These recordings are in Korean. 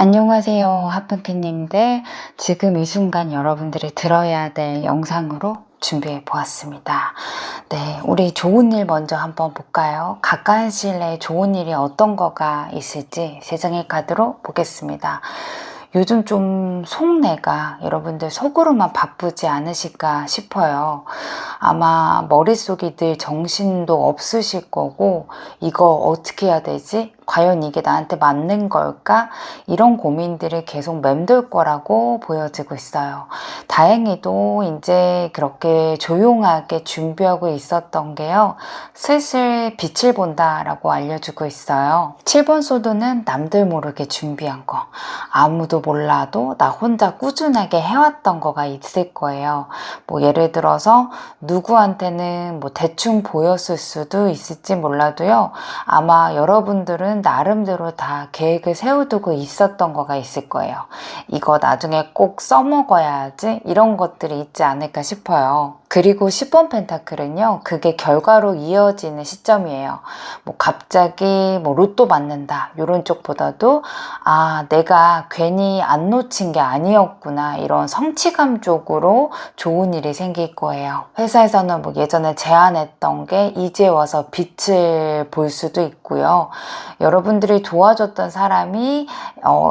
안녕하세요, 하프키님들. 지금 이 순간 여러분들이 들어야 될 영상으로 준비해 보았습니다. 네, 우리 좋은 일 먼저 한번 볼까요? 가까운 시일 내에 좋은 일이 어떤 거가 있을지 세상의 카드로 보겠습니다. 요즘 좀 속내가 여러분들 속으로만 바쁘지 않으실까 싶어요. 아마 머릿속이 늘 정신도 없으실 거고, 이거 어떻게 해야 되지? 과연 이게 나한테 맞는 걸까? 이런 고민들이 계속 맴돌 거라고 보여지고 있어요. 다행히도 이제 그렇게 조용하게 준비하고 있었던 게요, 슬슬 빛을 본다라고 알려주고 있어요. 7번 소드는 남들 모르게 준비한 거. 아무도 몰라도 나 혼자 꾸준하게 해왔던 거가 있을 거예요. 뭐 예를 들어서 누구한테는 뭐 대충 보였을 수도 있을지 몰라도요, 아마 여러분들은 나름대로 다 계획을 세워두고 있었던 거가 있을 거예요. 이거 나중에 꼭 써먹어야지, 이런 것들이 있지 않을까 싶어요. 그리고 10번 펜타클은요, 그게 결과로 이어지는 시점이에요. 뭐 갑자기 뭐 로또 맞는다 이런 쪽보다도 내가 괜히 안 놓친 게 아니었구나, 이런 성취감 쪽으로 좋은 일이 생길 거예요. 회사에서는 뭐 예전에 제안했던 게 이제 와서 빛을 볼 수도 있고요. 여러분들이 도와줬던 사람이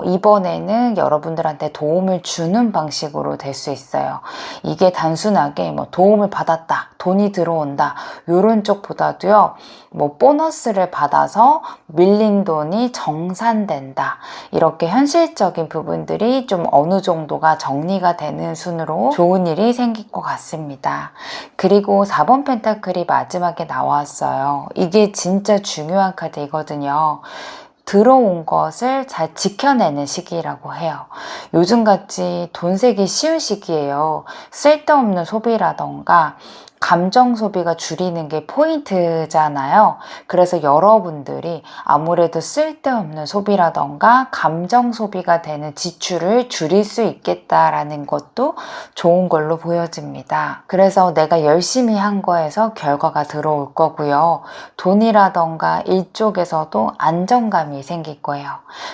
이번에는 여러분들한테 도움을 주는 방식으로 될 수 있어요. 이게 단순하게 뭐 도움을 받았다, 돈이 들어온다 이런 쪽보다도요, 뭐 보너스를 받아서 밀린 돈이 정산된다, 이렇게 현실적인 부분들이 좀 어느 정도가 정리가 되는 순으로 좋은 일이 생길 것 같습니다. 그리고 4번 펜타클이 마지막에 나왔어요. 이게 진짜 중요한 카드이거든요. 들어온 것을 잘 지켜내는 시기라고 해요. 요즘같이 돈 세기 쉬운 시기예요. 쓸데없는 소비라던가 감정 소비가 줄이는 게 포인트잖아요. 그래서 여러분들이 아무래도 쓸데없는 소비라던가 감정 소비가 되는 지출을 줄일 수 있겠다라는 것도 좋은 걸로 보여집니다. 그래서 내가 열심히 한 거에서 결과가 들어올 거고요. 돈이라던가 일 쪽에서도 안정감이 생길 거예요.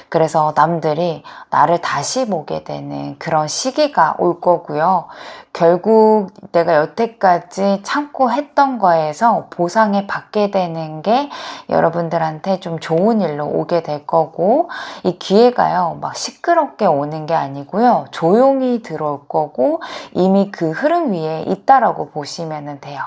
그래서 남들이 나를 다시 보게 되는 그런 시기가 올 거고요. 결국 내가 여태까지 참고 했던 거에서 보상을 받게 되는 게 여러분들한테 좀 좋은 일로 오게 될 거고, 이 기회가요, 막 시끄럽게 오는 게 아니고요, 조용히 들어올 거고, 이미 그 흐름 위에 있다라고 보시면 돼요.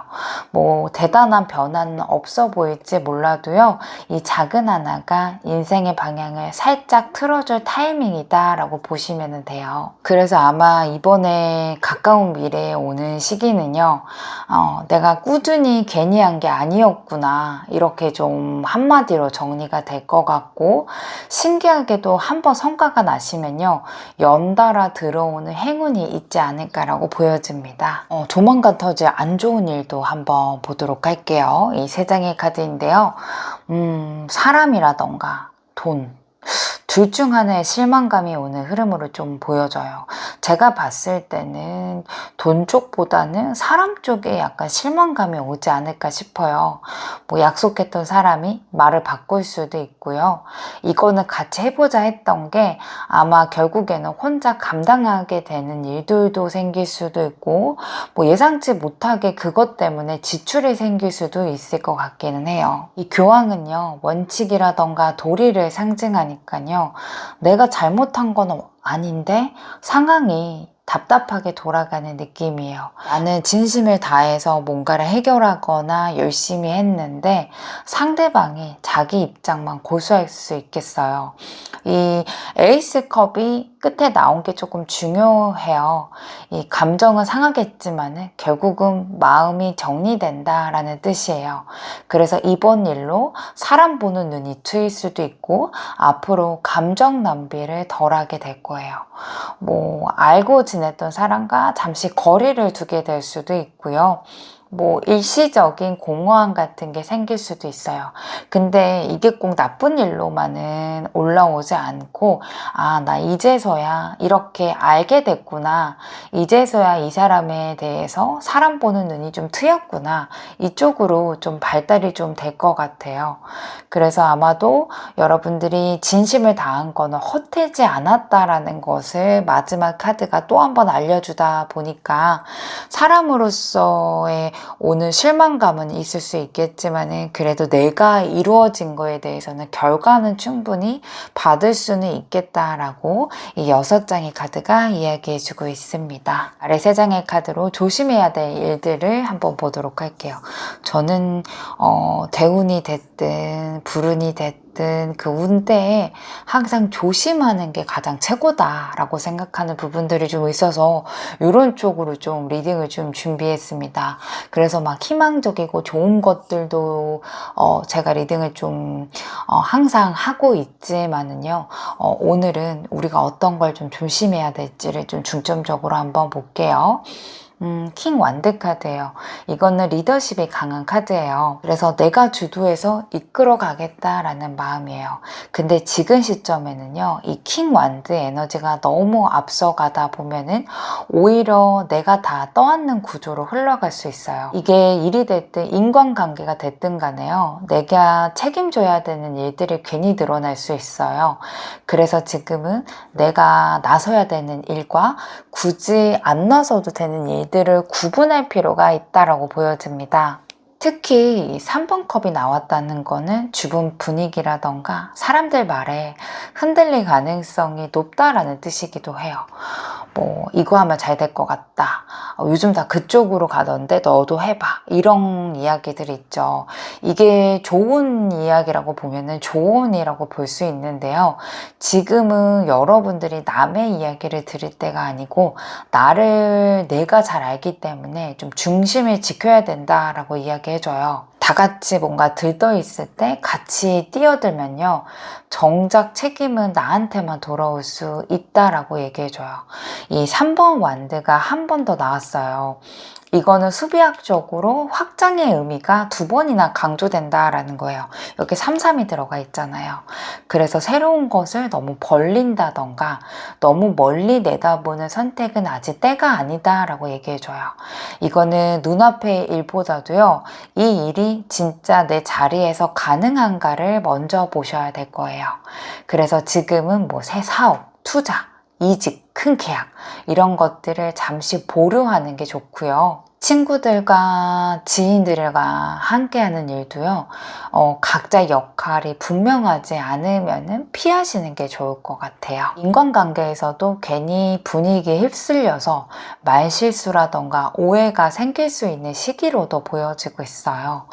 뭐 대단한 변화는 없어 보일지 몰라도요, 이 작은 하나가 인생의 방향을 살짝 틀어줄 타이밍이다 라고 보시면 돼요. 그래서 아마 이번에 가까운 미래에 오는 시기는요, 내가 꾸준히 괜히 한 게 아니었구나, 이렇게 좀 한마디로 정리가 될 것 같고, 신기하게도 한번 성과가 나시면요, 연달아 들어오는 행운이 있지 않을까라고 보여집니다. 조만간 터질 안 좋은 일도 한번 보도록 할게요. 이 세 장의 카드인데요, 사람이라던가 돈, 둘 중 하나의 실망감이 오는 흐름으로 좀 보여져요. 제가 봤을 때는 돈 쪽보다는 사람 쪽에 약간 실망감이 오지 않을까 싶어요. 뭐 약속했던 사람이 말을 바꿀 수도 있고요. 이거는 같이 해보자 했던 게 아마 결국에는 혼자 감당하게 되는 일들도 생길 수도 있고, 뭐 예상치 못하게 그것 때문에 지출이 생길 수도 있을 것 같기는 해요. 이 교황은요, 원칙이라던가 도리를 상징하니까요, 내가 잘못한 건 아닌데 상황이 답답하게 돌아가는 느낌이에요. 나는 진심을 다해서 뭔가를 해결하거나 열심히 했는데 상대방이 자기 입장만 고수할 수 있겠어요. 이 에이스 컵이 끝에 나온 게 조금 중요해요. 이 감정은 상하겠지만 결국은 마음이 정리된다라는 뜻이에요. 그래서 이번 일로 사람 보는 눈이 트일 수도 있고, 앞으로 감정 낭비를 덜 하게 될 거예요. 뭐 알고 지냈던 사람과 잠시 거리를 두게 될 수도 있고요. 뭐 일시적인 공허함 같은 게 생길 수도 있어요. 근데 이게 꼭 나쁜 일로만은 올라오지 않고, 아, 나 이제서야 이렇게 알게 됐구나. 이제서야 이 사람에 대해서 사람 보는 눈이 좀 트였구나. 이쪽으로 좀 발달이 좀 될 것 같아요. 그래서 아마도 여러분들이 진심을 다한 거는 헛되지 않았다라는 것을 마지막 카드가 또 한 번 알려주다 보니까, 사람으로서의 오는 실망감은 있을 수 있겠지만은 그래도 내가 이루어진 거에 대해서는 결과는 충분히 받을 수는 있겠다라고 이 6장의 카드가 이야기해주고 있습니다. 아래 3장의 카드로 조심해야 될 일들을 한번 보도록 할게요. 저는 대운이 됐든 불운이 됐든 그 운대에 항상 조심하는 게 가장 최고다라고 생각하는 부분들이 좀 있어서 이런 쪽으로 좀 리딩을 좀 준비했습니다. 그래서 막 희망적이고 좋은 것들도 제가 리딩을 좀 항상 하고 있지만은요, 오늘은 우리가 어떤 걸 좀 조심해야 될지를 좀 중점적으로 한번 볼게요. 킹 완드 카드예요. 이거는 리더십이 강한 카드예요. 그래서 내가 주도해서 이끌어 가겠다라는 마음이에요. 근데 지금 시점에는요, 이 킹 완드 에너지가 너무 앞서가다 보면은 오히려 내가 다 떠안는 구조로 흘러갈 수 있어요. 이게 일이 됐든 인간관계가 됐든 간에요, 내가 책임져야 되는 일들이 괜히 드러날 수 있어요. 그래서 지금은 내가 나서야 되는 일과 굳이 안 나서도 되는 일들을 구분할 필요가 있다라고 보여집니다. 특히 3번 컵이 나왔다는 거는 주변 분위기라던가 사람들 말에 흔들릴 가능성이 높다라는 뜻이기도 해요. 뭐 이거 하면 잘 될 것 같다. 요즘 다 그쪽으로 가던데 너도 해봐. 이런 이야기들 있죠. 이게 좋은 이야기라고 보면은 좋은이라고 볼 수 있는데요. 지금은 여러분들이 남의 이야기를 들을 때가 아니고 나를 내가 잘 알기 때문에 좀 중심을 지켜야 된다라고 이야기해줘요. 다 같이 뭔가 들떠 있을 때 같이 뛰어들면요, 정작 책임은 나한테만 돌아올 수 있다라고 얘기해줘요. 이 3번 완드가 한 번 더 나왔어요. 이거는 수비학적으로 확장의 의미가 2번이나 강조된다라는 거예요. 여기 3, 3이 들어가 있잖아요. 그래서 새로운 것을 너무 벌린다던가 너무 멀리 내다보는 선택은 아직 때가 아니다라고 얘기해줘요. 이거는 눈앞의 일보다도요, 이 일이 진짜 내 자리에서 가능한가를 먼저 보셔야 될 거예요. 그래서 지금은 뭐 새 사업, 투자, 이직, 큰 계약 이런 것들을 잠시 보류하는 게 좋고요. 친구들과 지인들과 함께하는 일도요, 각자 역할이 분명하지 않으면 피하시는 게 좋을 것 같아요. 인간관계에서도 괜히 분위기에 휩쓸려서 말실수라던가 오해가 생길 수 있는 시기로도 보여지고 있어요.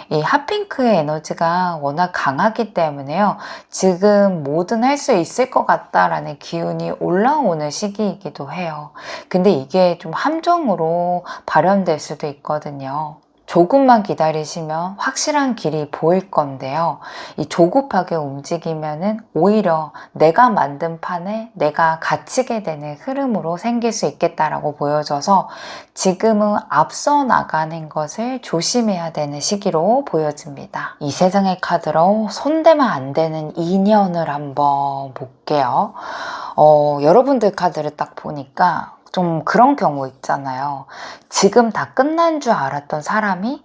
이 핫핑크의 에너지가 워낙 강하기 때문에요, 지금 뭐든 할 수 있을 것 같다라는 기운이 올라오는 시기이기도 해요. 근데 이게 좀 함정으로 발현될 수도 있거든요. 조금만 기다리시면 확실한 길이 보일 건데요. 이 조급하게 움직이면은 오히려 내가 만든 판에 내가 갇히게 되는 흐름으로 생길 수 있겠다라고 보여져서 지금은 앞서 나가는 것을 조심해야 되는 시기로 보여집니다. 이 3장의 카드로 손대면 안 되는 인연을 한번 볼게요. 여러분들 카드를 딱 보니까 좀 그런 경우 있잖아요. 지금 다 끝난 줄 알았던 사람이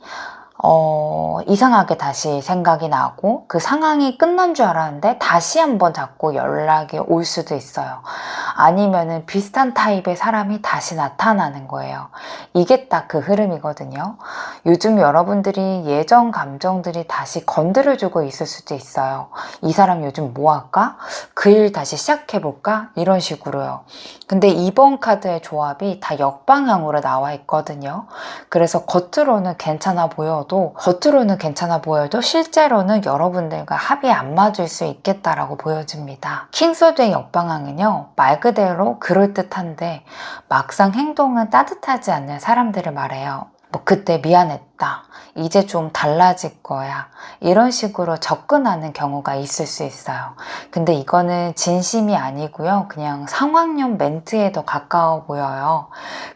이상하게 다시 생각이 나고 그 상황이 끝난 줄 알았는데 다시 한번 자꾸 연락이 올 수도 있어요. 아니면은 비슷한 타입의 사람이 다시 나타나는 거예요. 이게 딱 그 흐름이거든요. 요즘 여러분들이 예전 감정들이 다시 건드려주고 있을 수도 있어요. 이 사람 요즘 뭐 할까? 그 일 다시 시작해볼까? 이런 식으로요. 근데 이번 카드의 조합이 다 역방향으로 나와 있거든요. 그래서 겉으로는 괜찮아 보여도 실제로는 여러분들과 합이 안 맞을 수 있겠다라고 보여집니다. 킹소드의 역방향은요, 말 그대로 그럴듯한데 막상 행동은 따뜻하지 않는 사람들을 말해요. 뭐 그때 미안했다. 이제 좀 달라질 거야. 이런 식으로 접근하는 경우가 있을 수 있어요. 근데 이거는 진심이 아니고요. 그냥 상황용 멘트에 더 가까워 보여요.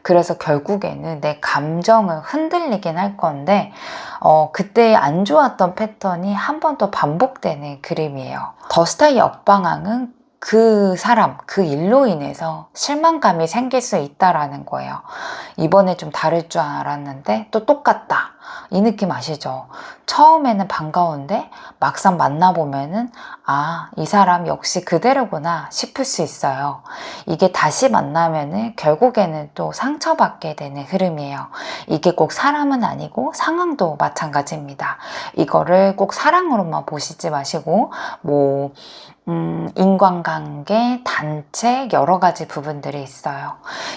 그래서 결국에는 내 감정을 흔들리긴 할 건데 그때 안 좋았던 패턴이 한 번 더 반복되는 그림이에요. 더스타의 역방향은 그 사람, 그 일로 인해서 실망감이 생길 수 있다라는 거예요. 이번에 좀 다를 줄 알았는데 또 똑같다. 이 느낌 아시죠? 처음에는 반가운데 막상 만나보면은 이 사람 역시 그대로구나 싶을 수 있어요. 이게 다시 만나면은 결국에는 또 상처받게 되는 흐름이에요. 이게 꼭 사람은 아니고 상황도 마찬가지입니다. 이거를 꼭 사랑으로만 보시지 마시고 인간관계, 단체 여러 가지 부분들이 있어요.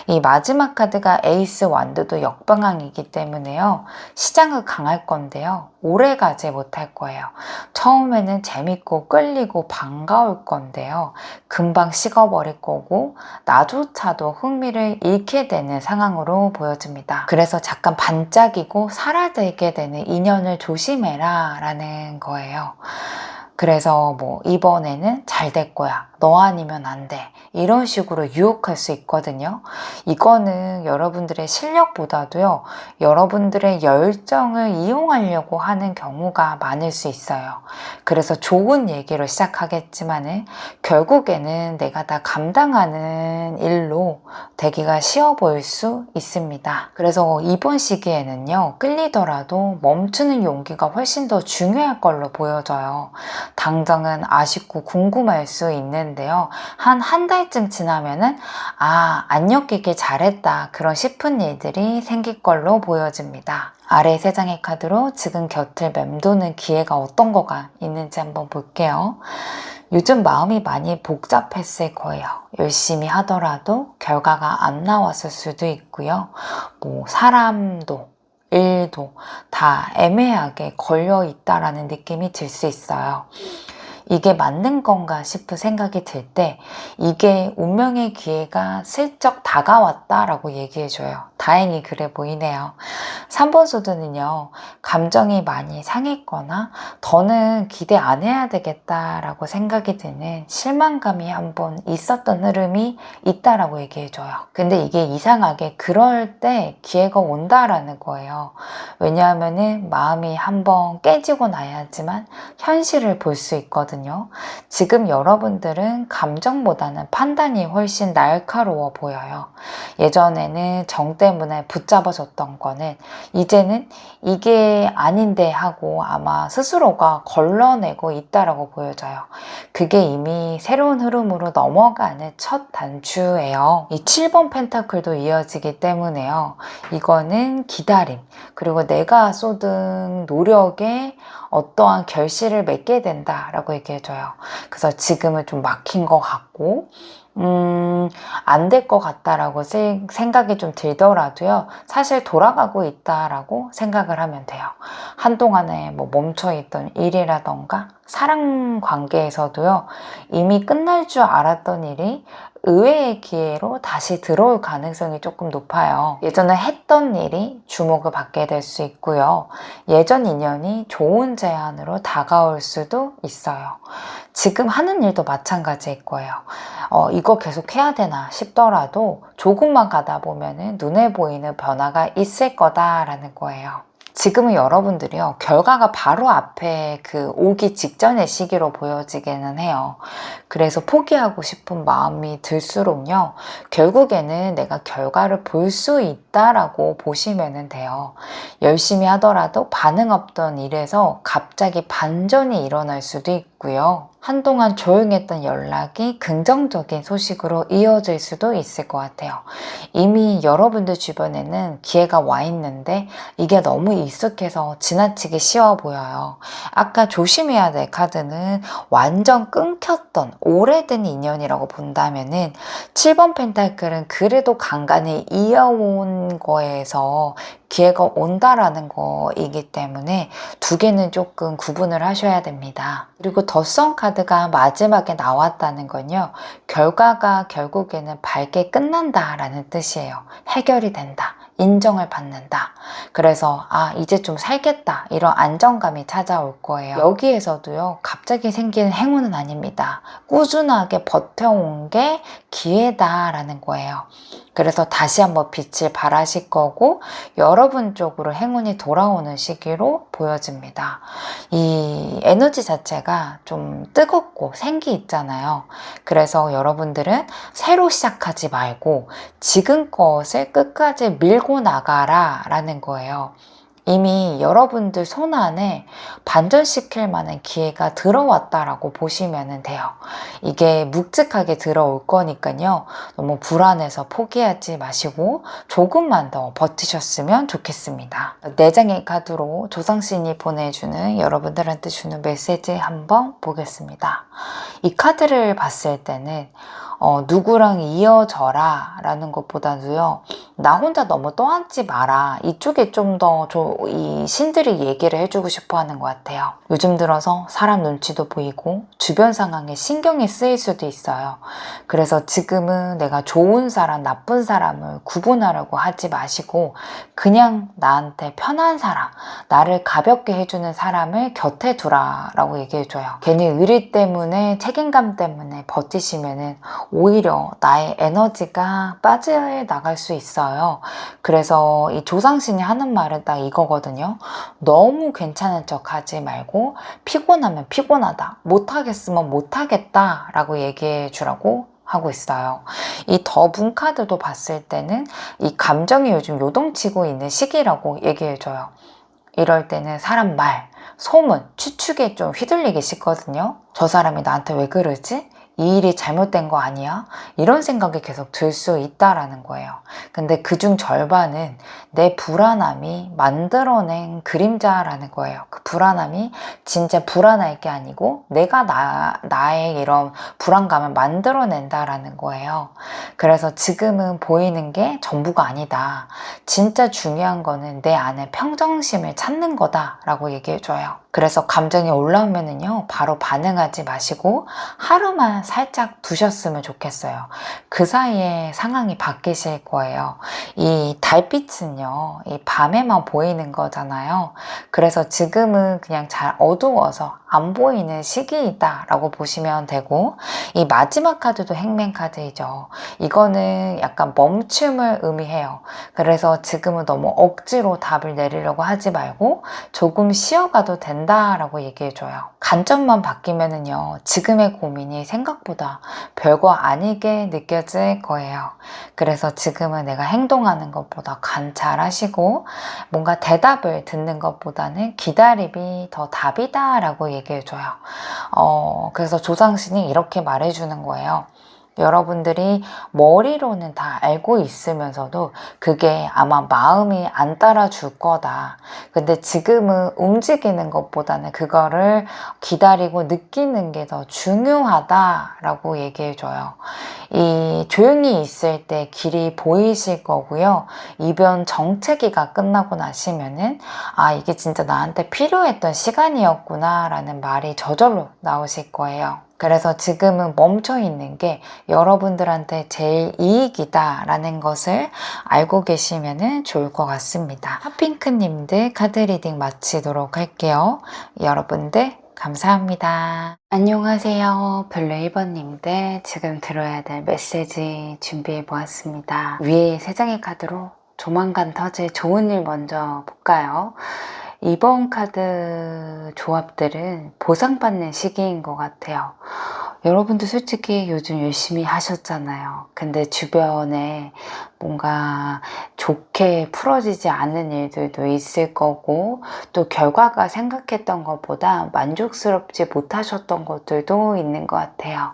이 마지막 카드가 에이스 완드도 역방향이기 때문에요. 시장은 강할 건데요. 오래 가지 못할 거예요. 처음에는 재밌고 끌리고 반가울 건데요. 금방 식어버릴 거고 나조차도 흥미를 잃게 되는 상황으로 보여집니다. 그래서 잠깐 반짝이고 사라지게 되는 인연을 조심해라 라는 거예요. 그래서 이번에는 잘 될 거야. 너 아니면 안 돼. 이런 식으로 유혹할 수 있거든요. 이거는 여러분들의 실력보다도요, 여러분들의 열정을 이용하려고 하는 경우가 많을 수 있어요. 그래서 좋은 얘기로 시작하겠지만은 결국에는 내가 다 감당하는 일로 되기가 쉬워 보일 수 있습니다. 그래서 이번 시기에는요, 끌리더라도 멈추는 용기가 훨씬 더 중요할 걸로 보여져요. 당장은 아쉽고 궁금할 수 있는데요. 한 달쯤 지나면은 안 엮이길 잘했다. 그런 싶은 일들이 생길 걸로 보여집니다. 아래 세 장의 카드로 지금 곁을 맴도는 기회가 어떤 거가 있는지 한번 볼게요. 요즘 마음이 많이 복잡했을 거예요. 열심히 하더라도 결과가 안 나왔을 수도 있고요. 사람도 일도 다 애매하게 걸려 있다라는 느낌이 들 수 있어요. 이게 맞는 건가 싶은 생각이 들 때 이게 운명의 기회가 슬쩍 다가왔다라고 얘기해줘요. 다행히 그래 보이네요. 3번 소드는요. 감정이 많이 상했거나 더는 기대 안 해야 되겠다라고 생각이 드는 실망감이 한번 있었던 흐름이 있다라고 얘기해줘요. 근데 이게 이상하게 그럴 때 기회가 온다라는 거예요. 왜냐하면은 마음이 한번 깨지고 나야지만 현실을 볼 수 있거든요. 지금 여러분들은 감정보다는 판단이 훨씬 날카로워 보여요. 예전에는 정 때문에 붙잡아줬던 거는 이제는 이게 아닌데 하고 아마 스스로가 걸러내고 있다라고 보여져요. 그게 이미 새로운 흐름으로 넘어가는 첫 단추예요. 이 7번 펜타클도 이어지기 때문에요. 이거는 기다림, 그리고 내가 쏟은 노력에 어떠한 결실을 맺게 된다라고 얘기해줘요. 그래서 지금은 좀 막힌 것 같고 안 될 것 같다라고 생각이 좀 들더라도요, 사실 돌아가고 있다라고 생각을 하면 돼요. 한동안에 멈춰있던 일이라던가 사랑 관계에서도요, 이미 끝날 줄 알았던 일이 의외의 기회로 다시 들어올 가능성이 조금 높아요. 예전에 했던 일이 주목을 받게 될 수 있고요. 예전 인연이 좋은 제안으로 다가올 수도 있어요. 지금 하는 일도 마찬가지일 거예요. 이거 계속 해야 되나 싶더라도 조금만 가다 보면은 눈에 보이는 변화가 있을 거다라는 거예요. 지금은 여러분들이요, 결과가 바로 앞에 오기 직전의 시기로 보여지기는 해요. 그래서 포기하고 싶은 마음이 들수록요, 결국에는 내가 결과를 볼 수 있다라고 보시면 돼요. 열심히 하더라도 반응 없던 일에서 갑자기 반전이 일어날 수도 있고요. 한동안 조용했던 연락이 긍정적인 소식으로 이어질 수도 있을 것 같아요. 이미 여러분들 주변에는 기회가 와 있는데 이게 너무 익숙해서 지나치기 쉬워 보여요. 아까 조심해야 될 카드는 완전 끊겼던 오래된 인연이라고 본다면은 7번 펜타클은 그래도 간간히 이어온 거에서 기회가 온다라는 거이기 때문에 두 개는 조금 구분을 하셔야 됩니다. 그리고 더선 카드가 마지막에 나왔다는 건요, 결과가 결국에는 밝게 끝난다라는 뜻이에요. 해결이 된다, 인정을 받는다. 그래서 이제 좀 살겠다, 이런 안정감이 찾아올 거예요. 여기에서도요, 갑자기 생기는 행운은 아닙니다. 꾸준하게 버텨온 게 기회다라는 거예요. 그래서 다시 한번 빛을 발하실 거고, 여러분 쪽으로 행운이 돌아오는 시기로 보여집니다. 이 에너지 자체가 좀 뜨겁고 생기 있잖아요. 그래서 여러분들은 새로 시작하지 말고 지금 것을 끝까지 밀고 나가라 라는 거예요. 이미 여러분들 손안에 반전시킬 만한 기회가 들어왔다라고 보시면 돼요. 이게 묵직하게 들어올 거니까요. 너무 불안해서 포기하지 마시고 조금만 더 버티셨으면 좋겠습니다. 4장의 카드로 조상신이 보내주는, 여러분들한테 주는 메시지 한번 보겠습니다. 이 카드를 봤을 때는 누구랑 이어져라 라는 것보다도요, 나 혼자 너무 떠안지 마라, 이쪽에 좀 더 이 신들이 얘기를 해주고 싶어 하는 것 같아요. 요즘 들어서 사람 눈치도 보이고 주변 상황에 신경이 쓰일 수도 있어요. 그래서 지금은 내가 좋은 사람, 나쁜 사람을 구분하려고 하지 마시고 그냥 나한테 편한 사람, 나를 가볍게 해주는 사람을 곁에 두라 라고 얘기해줘요. 괜히 의리 때문에, 책임감 때문에 버티시면은 오히려 나의 에너지가 빠져나갈 수 있어요. 그래서 이 조상신이 하는 말은 딱 이거거든요. 너무 괜찮은 척 하지 말고 피곤하면 피곤하다, 못하겠으면 못하겠다 라고 얘기해 주라고 하고 있어요. 이 더분 카드도 봤을 때는 이 감정이 요즘 요동치고 있는 시기라고 얘기해줘요. 이럴 때는 사람 말, 소문, 추측에 좀 휘둘리기 쉽거든요. 저 사람이 나한테 왜 그러지? 이 일이 잘못된 거 아니야? 이런 생각이 계속 들 수 있다라는 거예요. 근데 그중 절반은 내 불안함이 만들어낸 그림자라는 거예요. 그 불안함이 진짜 불안할 게 아니고 내가 나의 이런 불안감을 만들어낸다라는 거예요. 그래서 지금은 보이는 게 전부가 아니다. 진짜 중요한 거는 내 안에 평정심을 찾는 거다라고 얘기해줘요. 그래서 감정이 올라오면은요, 바로 반응하지 마시고 하루만 살짝 두셨으면 좋겠어요. 그 사이에 상황이 바뀌실 거예요. 이 달빛은요, 이 밤에만 보이는 거잖아요. 그래서 지금은 그냥 잘 어두워서 안 보이는 시기이다 라고 보시면 되고, 이 마지막 카드도 행맨 카드이죠. 이거는 약간 멈춤을 의미해요. 그래서 지금은 너무 억지로 답을 내리려고 하지 말고 조금 쉬어가도 된다라고 얘기해줘요. 관점만 바뀌면은요, 지금의 고민이 생각보다 별거 아니게 느껴질 거예요. 그래서 지금은 내가 행동하는 것보다 관찰하시고 뭔가 대답을 듣는 것보다는 기다림이 더 답이다 라고 얘기해줘요. 그래서 조상신이 이렇게 말해주는 거예요. 여러분들이 머리로는 다 알고 있으면서도 그게 아마 마음이 안 따라줄 거다. 근데 지금은 움직이는 것보다는 그거를 기다리고 느끼는 게 더 중요하다라고 얘기해줘요. 이 조용히 있을 때 길이 보이실 거고요. 이번 정체기가 끝나고 나시면은 이게 진짜 나한테 필요했던 시간이었구나 라는 말이 저절로 나오실 거예요. 그래서 지금은 멈춰 있는 게 여러분들한테 제일 이익이다 라는 것을 알고 계시면 좋을 것 같습니다. 핫핑크님들 카드 리딩 마치도록 할게요. 여러분들 감사합니다. 안녕하세요. 별로 1번님들, 지금 들어야 될 메시지 준비해 보았습니다. 위에 3장의 카드로 조만간 터질 좋은 일 먼저 볼까요? 이번 카드 조합들은 보상받는 시기인 것 같아요. 여러분들 솔직히 요즘 열심히 하셨잖아요. 근데 주변에 뭔가 좋게 풀어지지 않은 일들도 있을 거고, 또 결과가 생각했던 것보다 만족스럽지 못하셨던 것들도 있는 것 같아요.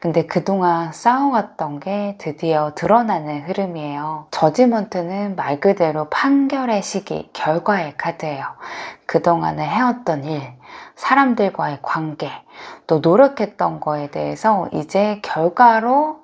근데 그동안 쌓아왔던 게 드디어 드러나는 흐름이에요. 저지먼트는 말 그대로 판결의 시기, 결과의 카드예요. 그동안에 해왔던 일, 사람들과의 관계, 또 노력했던 거에 대해서 이제 결과로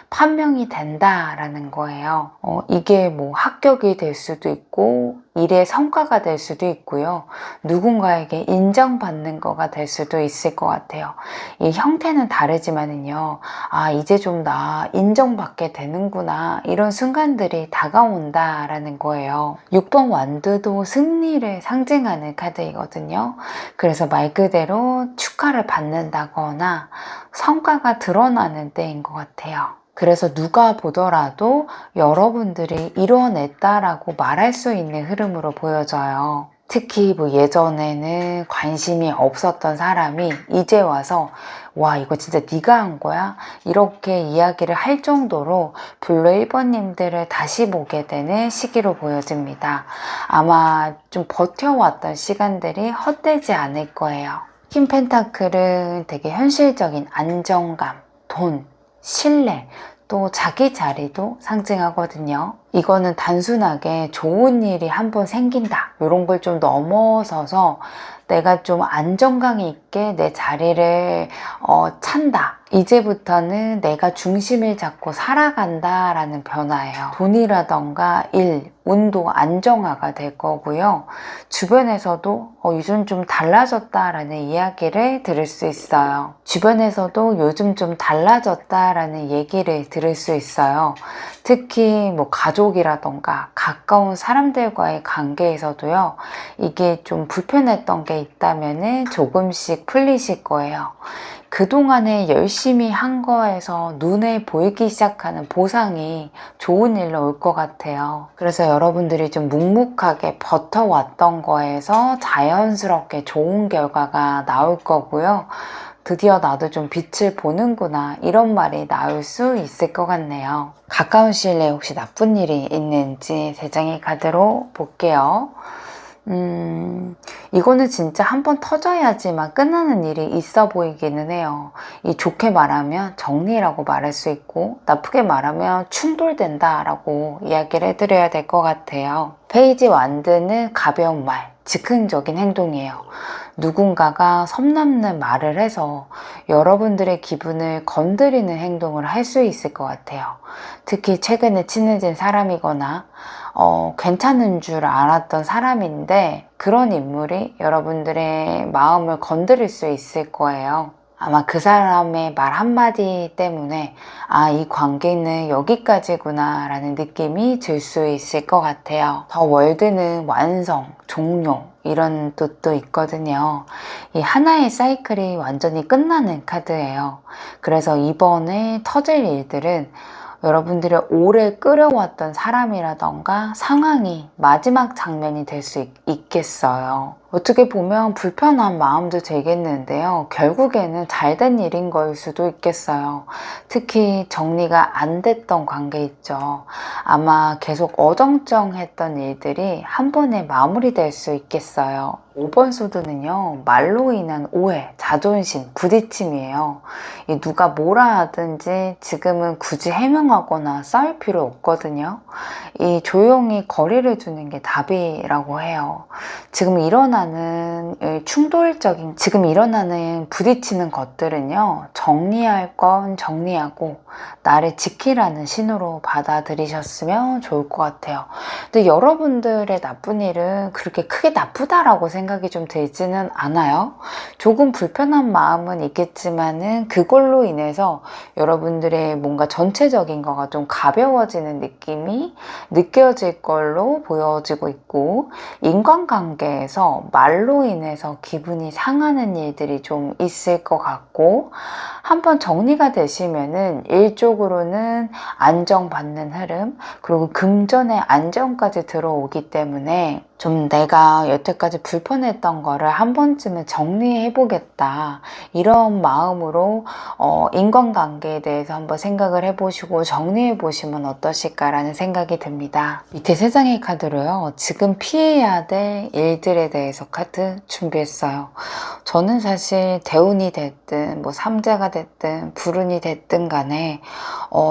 판명이 된다라는 거예요. 이게 뭐 합격이 될 수도 있고 일의 성과가 될 수도 있고요. 누군가에게 인정받는 거가 될 수도 있을 것 같아요. 이 형태는 다르지만은요. 아, 이제 좀 나 인정받게 되는구나. 이런 순간들이 다가온다라는 거예요. 6번 완두도 승리를 상징하는 카드이거든요. 그래서 말 그대로 축하를 받는다거나 성과가 드러나는 때인 것 같아요. 그래서 누가 보더라도 여러분들이 이뤄냈다라고 말할 수 있는 흐름으로 보여져요. 특히 뭐 예전에는 관심이 없었던 사람이 이제 와서 와, 이거 진짜 네가 한 거야? 이렇게 이야기를 할 정도로 블루 1번님들을 다시 보게 되는 시기로 보여집니다. 아마 좀 버텨왔던 시간들이 헛되지 않을 거예요. 킹 펜타클은 되게 현실적인 안정감, 돈, 신뢰, 또 자기 자리도 상징하거든요. 이거는 단순하게 좋은 일이 한번 생긴다 이런 걸 좀 넘어서서 내가 좀 안정감 있게 내 자리를 찬다. 이제부터는 내가 중심을 잡고 살아간다 라는 변화예요. 돈이라던가 일, 운도 안정화가 될 거고요. 주변에서도 요즘 좀 달라졌다 라는 이야기를 들을 수 있어요. 주변에서도 요즘 좀 달라졌다 라는 얘기를 들을 수 있어요. 특히 뭐 가족이라던가 가까운 사람들과의 관계에서도요. 이게 좀 불편했던 게 있다면은 조금씩 풀리실 거예요. 그동안에 열심히 한 거에서 눈에 보이기 시작하는 보상이 좋은 일로 올 것 같아요. 그래서 여러분들이 좀 묵묵하게 버텨왔던 거에서 자연스럽게 좋은 결과가 나올 거고요. 드디어 나도 좀 빛을 보는구나 이런 말이 나올 수 있을 것 같네요. 가까운 시일 내에 혹시 나쁜 일이 있는지 세 장의 카드로 볼게요. 이거는 진짜 한번 터져야지만 끝나는 일이 있어 보이기는 해요. 이 좋게 말하면 정리라고 말할 수 있고 나쁘게 말하면 충돌된다 라고 이야기를 해드려야 될 것 같아요. 페이지 완드는 가벼운 말, 즉흥적인 행동이에요. 누군가가 섬남는 말을 해서 여러분들의 기분을 건드리는 행동을 할 수 있을 것 같아요. 특히 최근에 친해진 사람이거나 괜찮은 줄 알았던 사람인데 그런 인물이 여러분들의 마음을 건드릴 수 있을 거예요. 아마 그 사람의 말 한마디 때문에 아, 이 관계는 여기까지구나 라는 느낌이 들 수 있을 것 같아요. 더 월드는 완성, 종료 이런 뜻도 있거든요. 이 하나의 사이클이 완전히 끝나는 카드예요. 그래서 이번에 터질 일들은 여러분들이 오래 끌어왔던 사람이라던가 상황이 마지막 장면이 될 수 있겠어요. 어떻게 보면 불편한 마음도 들겠는데요. 결국에는 잘된 일인 걸 수도 있겠어요. 특히 정리가 안 됐던 관계 있죠. 아마 계속 어정쩡했던 일들이 한 번에 마무리될 수 있겠어요. 5번 소드는요. 말로 인한 오해, 자존심, 부딪힘이에요. 누가 뭐라 하든지 지금은 굳이 해명하거나 싸울 필요 없거든요. 이 조용히 거리를 두는 게 답이라고 해요. 지금 일어나는 부딪히는 것들은요. 정리할 건 정리하고 나를 지키라는 신호로 받아들이셨으면 좋을 것 같아요. 근데 여러분들의 나쁜 일은 그렇게 크게 나쁘다라고 생각이 좀 들지는 않아요. 조금 불편한 마음은 있겠지만은 그걸로 인해서 여러분들의 뭔가 전체적인 거가 좀 가벼워지는 느낌이 느껴질 걸로 보여지고 있고, 인간관계에서 말로 인해서 기분이 상하는 일들이 좀 있을 것 같고, 한번 정리가 되시면은 일적으로는 안정받는 흐름, 그리고 금전의 안정까지 들어오기 때문에 좀 내가 여태까지 불편했던 거를 한 번쯤은 정리해 보겠다 이런 마음으로 인간관계에 대해서 한번 생각을 해보시고 정리해 보시면 어떠실까라는 생각이 듭니다. 밑에 세 장의 카드로요, 지금 피해야 될 일들에 대해서 카드 준비했어요. 저는 사실 대운이 됐든 뭐 삼재가 됐든 불운이 됐든 간에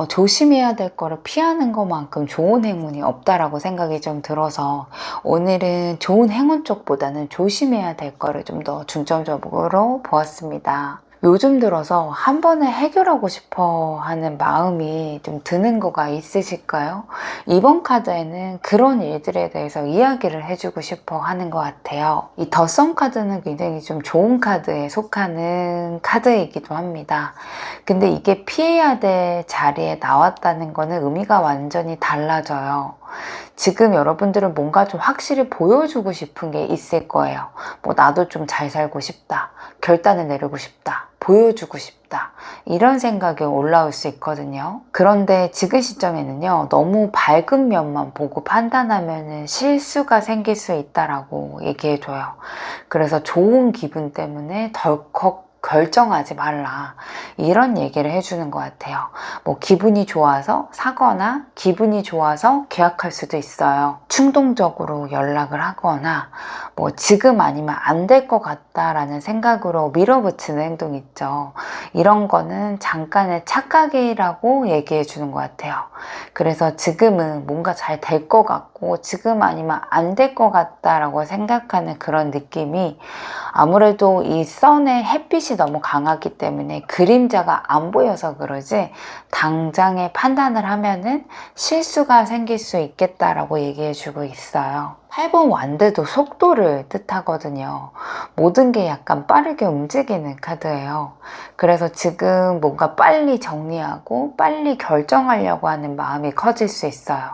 조심해야 될 거를 피하는 것만큼 좋은 행운이 없다라고 생각이 좀 들어서 오늘은 좋은 행운 쪽보다는 조심해야 될 거를 좀 더 중점적으로 보았습니다. 요즘 들어서 한 번에 해결하고 싶어 하는 마음이 좀 드는 거가 있으실까요? 이번 카드에는 그런 일들에 대해서 이야기를 해주고 싶어 하는 것 같아요. 이 더선 카드는 굉장히 좀 좋은 카드에 속하는 카드이기도 합니다. 근데 이게 피해야 될 자리에 나왔다는 거는 의미가 완전히 달라져요. 지금 여러분들은 뭔가 좀 확실히 보여주고 싶은 게 있을 거예요. 뭐 나도 좀 잘 살고 싶다. 결단을 내리고 싶다. 보여주고 싶다. 이런 생각이 올라올 수 있거든요. 그런데 지금 시점에는요, 너무 밝은 면만 보고 판단하면 실수가 생길 수 있다라고 얘기해줘요. 그래서 좋은 기분 때문에 덜컥 결정하지 말라, 이런 얘기를 해주는 것 같아요. 뭐 기분이 좋아서 사거나 기분이 좋아서 계약할 수도 있어요. 충동적으로 연락을 하거나 뭐 지금 아니면 안 될 것 같다라는 생각으로 밀어붙이는 행동 있죠. 이런 거는 잠깐의 착각이라고 얘기해 주는 것 같아요. 그래서 지금은 뭔가 잘 될 것 같고 지금 아니면 안 될 것 같다라고 생각하는 그런 느낌이, 아무래도 이 선의 햇빛이 너무 강하기 때문에 그림자가 안 보여서 그러지, 당장에 판단을 하면은 실수가 생길 수 있겠다라고 얘기해 주고 있어요. 8번 완대도 속도를 뜻하거든요. 모든 게 약간 빠르게 움직이는 카드예요. 그래서 지금 뭔가 빨리 정리하고 빨리 결정하려고 하는 마음이 커질 수 있어요.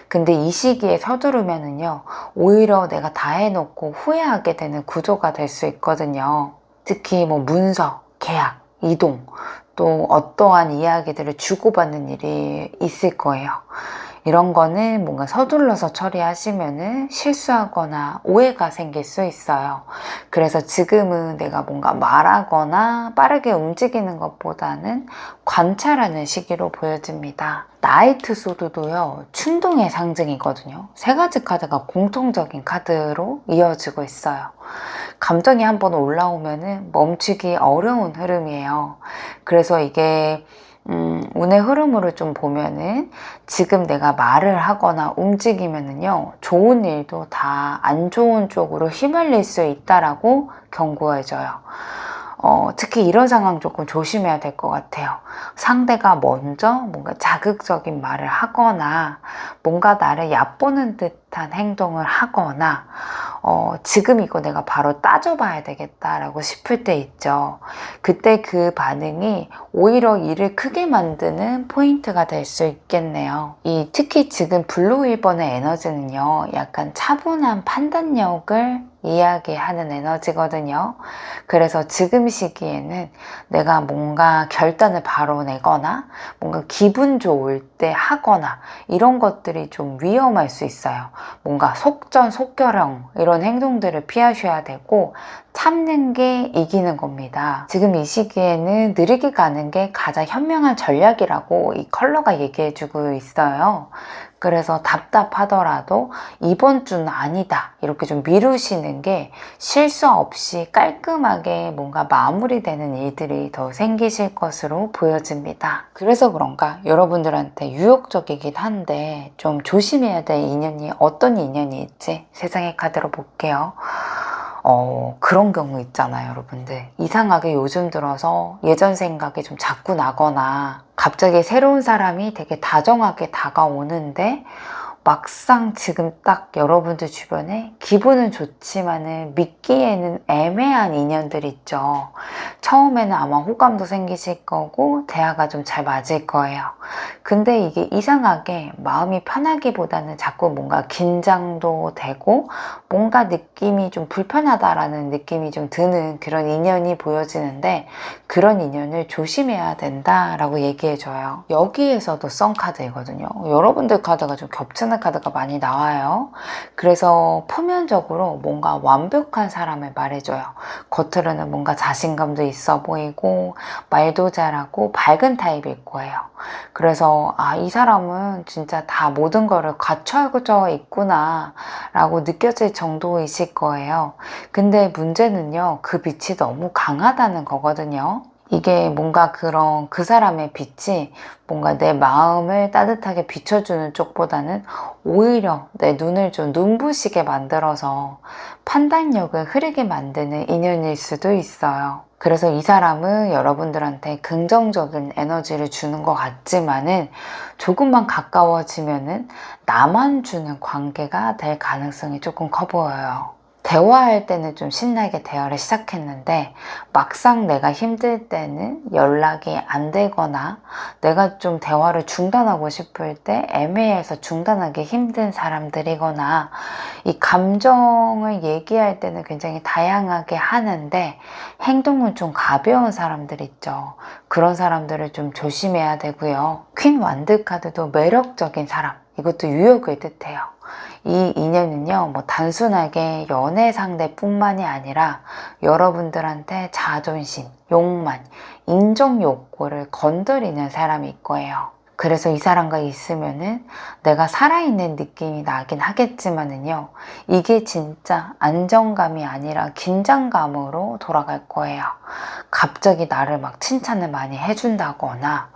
근데 이 시기에 서두르면은요, 오히려 내가 다 해놓고 후회하게 되는 구조가 될 수 있거든요. 특히 뭐 문서, 계약, 이동, 또 어떠한 이야기들을 주고받는 일이 있을 거예요. 이런 거는 뭔가 서둘러서 처리하시면은 실수하거나 오해가 생길 수 있어요. 그래서 지금은 내가 뭔가 말하거나 빠르게 움직이는 것보다는 관찰하는 시기로 보여집니다. 나이트 소드도요, 충동의 상징이거든요. 세 가지 카드가 공통적인 카드로 이어지고 있어요. 감정이 한번 올라오면은 멈추기 어려운 흐름이에요. 그래서 이게 운의 흐름으로 좀 보면은 지금 내가 말을 하거나 움직이면은요, 좋은 일도 다 안 좋은 쪽으로 휘말릴 수 있다라고 경고해줘요. 특히 이런 상황 조금 조심해야 될 것 같아요. 상대가 먼저 뭔가 자극적인 말을 하거나 뭔가 나를 얕보는 듯한 행동을 하거나 지금 이거 내가 바로 따져봐야 되겠다라고 싶을 때 있죠. 그때 그 반응이 오히려 일을 크게 만드는 포인트가 될 수 있겠네요. 특히 지금 블루 1번의 에너지는요, 약간 차분한 판단력을 이야기하는 에너지거든요. 그래서 지금 시기에는 내가 뭔가 결단을 바로 내거나 뭔가 기분 좋을 때 하거나 이런 것들이 좀 위험할 수 있어요. 뭔가 속전속결형 이런 행동들을 피하셔야 되고, 참는 게 이기는 겁니다. 지금 이 시기에는 느리게 가는 게 가장 현명한 전략이라고 이 컬러가 얘기해주고 있어요. 그래서 답답하더라도 이번 주는 아니다, 이렇게 좀 미루시는 게 실수 없이 깔끔하게 뭔가 마무리되는 일들이 더 생기실 것으로 보여집니다. 그래서 그런가 여러분들한테 유혹적이긴 한데 좀 조심해야 될 인연이 어떤 인연이 있지? 세상의 카드로 볼게요. 그런 경우 있잖아요, 여러분들. 이상하게 요즘 들어서 예전 생각이 좀 자꾸 나거나 갑자기 새로운 사람이 되게 다정하게 다가오는데 막상 지금 딱 여러분들 주변에 기분은 좋지만은 믿기에는 애매한 인연들이 있죠. 처음에는 아마 호감도 생기실 거고 대화가 좀 잘 맞을 거예요. 근데 이게 이상하게 마음이 편하기보다는 자꾸 뭔가 긴장도 되고 뭔가 느낌이 좀 불편하다라는 느낌이 좀 드는 그런 인연이 보여지는데, 그런 인연을 조심해야 된다라고 얘기해줘요. 여기에서도 썬 카드이거든요. 여러분들 카드가 좀 겹치는 카드가 많이 나와요. 그래서 표면적으로 뭔가 완벽한 사람을 말해줘요. 겉으로는 뭔가 자신감도 있어 보이고 말도 잘하고 밝은 타입일 거예요. 그래서 이 사람은 진짜 다 모든 거를 갖춰져 있구나 라고 느껴질 정도이실 거예요. 근데 문제는요, 그 빛이 너무 강하다는 거거든요. 이게 뭔가 그런 그 사람의 빛이 뭔가 내 마음을 따뜻하게 비춰주는 쪽보다는 오히려 내 눈을 좀 눈부시게 만들어서 판단력을 흐리게 만드는 인연일 수도 있어요. 그래서 이 사람은 여러분들한테 긍정적인 에너지를 주는 것 같지만은 조금만 가까워지면은 나만 주는 관계가 될 가능성이 조금 커 보여요. 대화할 때는 좀 신나게 대화를 시작했는데 막상 내가 힘들 때는 연락이 안 되거나 내가 좀 대화를 중단하고 싶을 때 애매해서 중단하기 힘든 사람들이거나 이 감정을 얘기할 때는 굉장히 다양하게 하는데 행동은 좀 가벼운 사람들 있죠. 그런 사람들을 좀 조심해야 되고요. 퀸 완드 카드도 매력적인 사람, 이것도 유혹을 뜻해요. 이 인연은요, 뭐 단순하게 연애 상대뿐만이 아니라 여러분들한테 자존심, 욕망, 인정 욕구를 건드리는 사람일 거예요. 그래서 이 사람과 있으면은 내가 살아있는 느낌이 나긴 하겠지만은요, 이게 진짜 안정감이 아니라 긴장감으로 돌아갈 거예요. 갑자기 나를 막 칭찬을 많이 해준다거나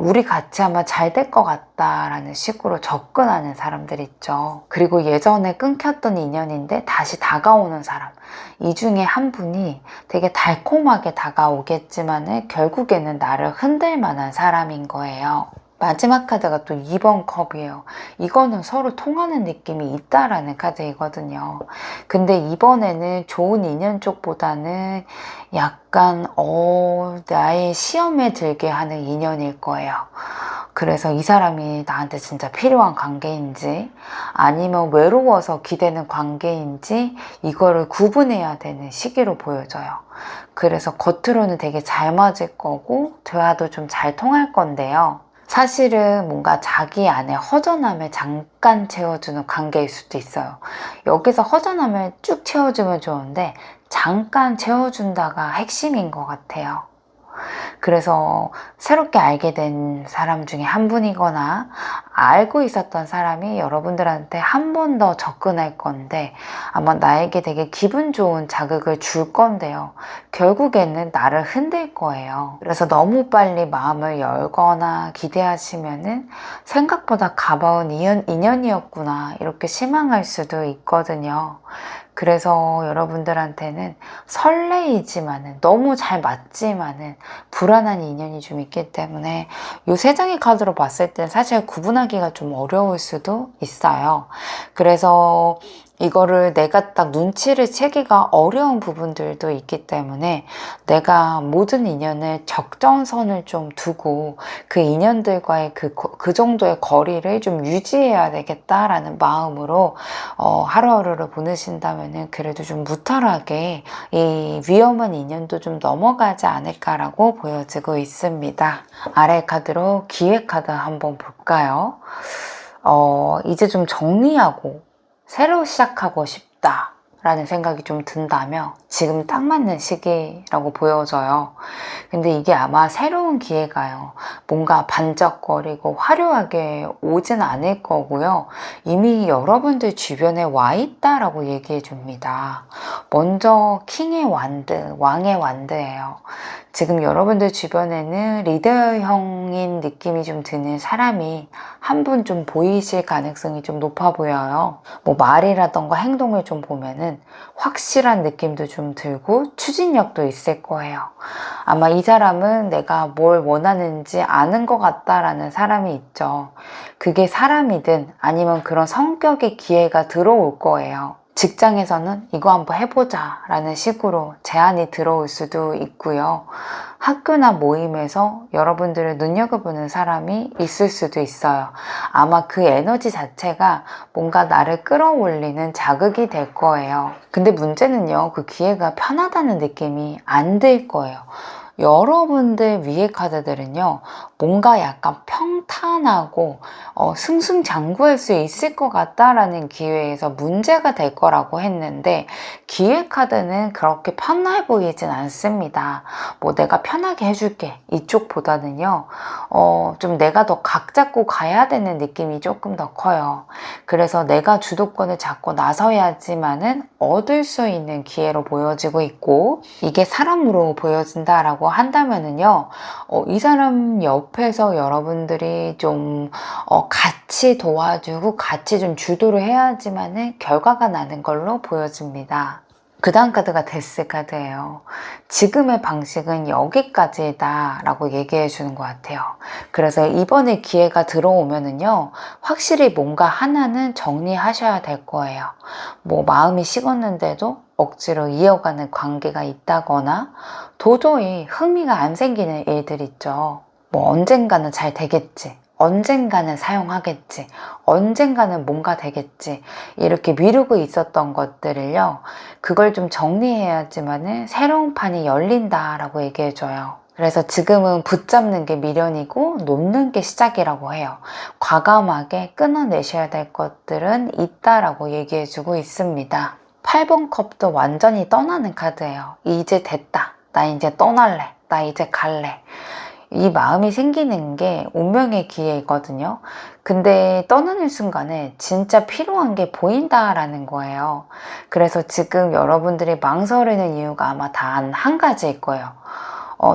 우리 같이 하면 잘 될 것 같다라는 식으로 접근하는 사람들 있죠. 그리고 예전에 끊겼던 인연인데 다시 다가오는 사람, 이 중에 한 분이 되게 달콤하게 다가오겠지만은 결국에는 나를 흔들 만한 사람인 거예요. 마지막 카드가 또 2번 컵이에요. 이거는 서로 통하는 느낌이 있다라는 카드이거든요. 근데 이번에는 좋은 인연 쪽보다는 약간 나의 시험에 들게 하는 인연일 거예요. 그래서 이 사람이 나한테 진짜 필요한 관계인지 아니면 외로워서 기대는 관계인지 이거를 구분해야 되는 시기로 보여져요. 그래서 겉으로는 되게 잘 맞을 거고 대화도 좀 잘 통할 건데요. 사실은 뭔가 자기 안에 허전함을 잠깐 채워주는 관계일 수도 있어요. 여기서 허전함을 쭉 채워주면 좋은데 잠깐 채워준다가 핵심인 것 같아요. 그래서 새롭게 알게 된 사람 중에 한 분이거나 알고 있었던 사람이 여러분들한테 한 번 더 접근할 건데 아마 나에게 되게 기분 좋은 자극을 줄 건데요. 결국에는 나를 흔들 거예요. 그래서 너무 빨리 마음을 열거나 기대하시면은 생각보다 가벼운 인연이었구나 이렇게 실망할 수도 있거든요. 그래서 여러분들한테는 설레이지만은 너무 잘 맞지만은 불안한 인연이 좀 있기 때문에 이 세 장의 카드로 봤을 땐 사실 구분하기가 좀 어려울 수도 있어요. 그래서 이거를 내가 딱 눈치를 채기가 어려운 부분들도 있기 때문에 내가 모든 인연을 적정선을 좀 두고 그 인연들과의 그 정도의 거리를 좀 유지해야 되겠다라는 마음으로 하루하루를 보내신다면은 그래도 좀 무탈하게 이 위험한 인연도 좀 넘어가지 않을까라고 보여지고 있습니다. 아래 카드로 기회 카드 한번 볼까요? 이제 좀 정리하고 새로 시작하고 싶다 라는 생각이 좀 든다면 지금 딱 맞는 시기라고 보여져요. 근데 이게 아마 새로운 기회가요. 뭔가 반짝거리고 화려하게 오진 않을 거고요. 이미 여러분들 주변에 와 있다라고 얘기해 줍니다. 먼저 킹의 완드, 왕의 완드예요. 지금 여러분들 주변에는 리더형인 느낌이 좀 드는 사람이 한 분 좀 보이실 가능성이 좀 높아 보여요. 뭐 말이라던가 행동을 좀 보면은 확실한 느낌도 좀 들고 추진력도 있을 거예요. 아마 이 사람은 내가 뭘 원하는지 아는 것 같다라는 사람이 있죠. 그게 사람이든 아니면 그런 성격의 기회가 들어올 거예요. 직장에서는 이거 한번 해보자 라는 식으로 제안이 들어올 수도 있고요. 학교나 모임에서 여러분들을 눈여겨보는 사람이 있을 수도 있어요. 아마 그 에너지 자체가 뭔가 나를 끌어올리는 자극이 될 거예요. 근데 문제는요, 그 기회가 편하다는 느낌이 안 들 거예요. 여러분들 위의 카드들은요, 뭔가 약간 평탄하고 승승장구할 수 있을 것 같다라는 기회에서 문제가 될 거라고 했는데 기회 카드는 그렇게 편해 보이진 않습니다. 뭐 내가 편하게 해줄게 이쪽보다는요, 좀 내가 더 각 잡고 가야 되는 느낌이 조금 더 커요. 그래서 내가 주도권을 잡고 나서야지만은 얻을 수 있는 기회로 보여지고 있고 이게 사람으로 보여진다라고 있다라고 한다면은요, 이 사람 옆에서 여러분들이 좀 같이 도와주고 같이 좀 주도를 해야지만은 결과가 나는 걸로 보여집니다. 그 다음 카드가 데스 카드예요. 지금의 방식은 여기까지다 라고 얘기해 주는 것 같아요. 그래서 이번에 기회가 들어오면은요, 확실히 뭔가 하나는 정리하셔야 될 거예요. 뭐 마음이 식었는데도 억지로 이어가는 관계가 있다거나 도저히 흥미가 안 생기는 일들 있죠. 뭐 언젠가는 잘 되겠지, 언젠가는 사용하겠지, 언젠가는 뭔가 되겠지, 이렇게 미루고 있었던 것들을요, 그걸 좀 정리해야지만은 새로운 판이 열린다라고 얘기해줘요. 그래서 지금은 붙잡는 게 미련이고 놓는 게 시작이라고 해요. 과감하게 끊어내셔야 될 것들은 있다라고 얘기해주고 있습니다. 8번 컵도 완전히 떠나는 카드예요. 이제 됐다. 나 이제 떠날래. 나 이제 갈래. 이 마음이 생기는 게 운명의 기회이거든요. 근데 떠나는 순간에 진짜 필요한 게 보인다라는 거예요. 그래서 지금 여러분들이 망설이는 이유가 아마 단 한 가지일 거예요.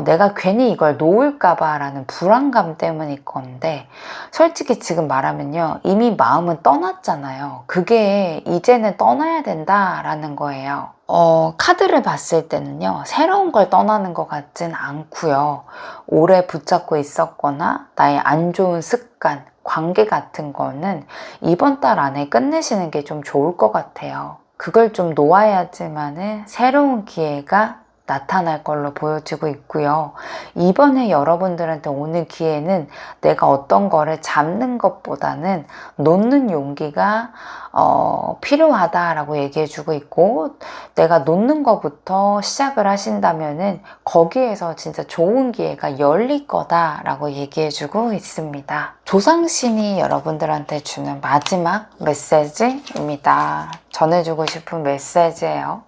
내가 괜히 이걸 놓을까봐 라는 불안감 때문일 건데, 솔직히 지금 말하면요, 이미 마음은 떠났잖아요. 그게 이제는 떠나야 된다라는 거예요. 카드를 봤을 때는요, 새로운 걸 떠나는 것 같진 않고요. 오래 붙잡고 있었거나 나의 안 좋은 습관, 관계 같은 거는 이번 달 안에 끝내시는 게 좀 좋을 것 같아요. 그걸 좀 놓아야지만은 새로운 기회가 나타날 걸로 보여지고 있고요. 이번에 여러분들한테 오는 기회는 내가 어떤 거를 잡는 것보다는 놓는 용기가 필요하다라고 얘기해주고 있고, 내가 놓는 것부터 시작을 하신다면은 거기에서 진짜 좋은 기회가 열릴 거다라고 얘기해주고 있습니다. 조상신이 여러분들한테 주는 마지막 메시지입니다. 전해주고 싶은 메시지예요.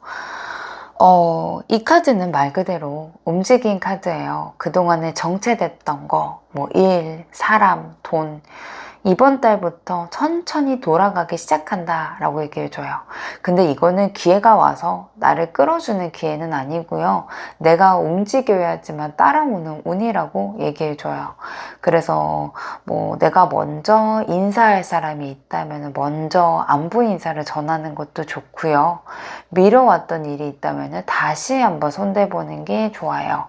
이 카드는 말 그대로 움직인 카드예요. 그동안에 정체됐던 거, 뭐 일, 사람, 돈, 이번 달부터 천천히 돌아가기 시작한다 라고 얘기해줘요. 근데 이거는 기회가 와서 나를 끌어주는 기회는 아니고요, 내가 움직여야지만 따라오는 운이라고 얘기해줘요. 그래서 뭐 내가 먼저 인사할 사람이 있다면 먼저 안부 인사를 전하는 것도 좋고요, 미뤄왔던 일이 있다면 다시 한번 손대보는 게 좋아요.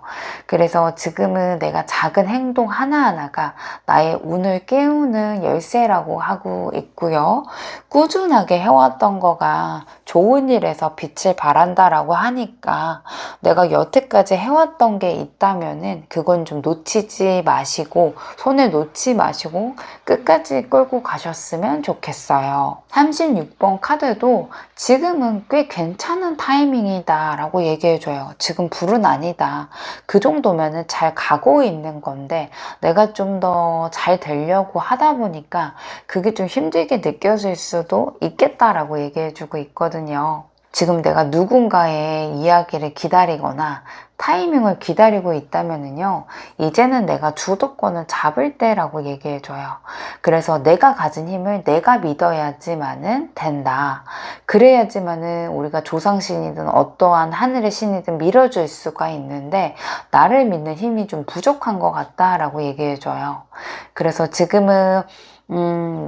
그래서 지금은 내가 작은 행동 하나하나가 나의 운을 깨우는 열쇠라고 하고 있고요. 꾸준하게 해왔던 거가 좋은 일에서 빛을 발한다라고 하니까 내가 여태까지 해왔던 게 있다면은 그건 좀 놓치지 마시고, 손에 놓지 마시고 끝까지 끌고 가셨으면 좋겠어요. 36번 카드도 지금은 꽤 괜찮은 타이밍이다 라고 얘기해줘요. 지금 불은 아니다. 그 정도면은 잘 가고 있는 건데 내가 좀 더 잘 되려고 하다 보니까 그게 좀 힘들게 느껴질 수도 있겠다라고 얘기해주고 있거든요. 지금 내가 누군가의 이야기를 기다리거나 타이밍을 기다리고 있다면은요, 이제는 내가 주도권을 잡을 때라고 얘기해줘요. 그래서 내가 가진 힘을 내가 믿어야지만은 된다. 그래야지만은 우리가 조상신이든 어떠한 하늘의 신이든 밀어줄 수가 있는데, 나를 믿는 힘이 좀 부족한 것 같다라고 얘기해줘요. 그래서 지금은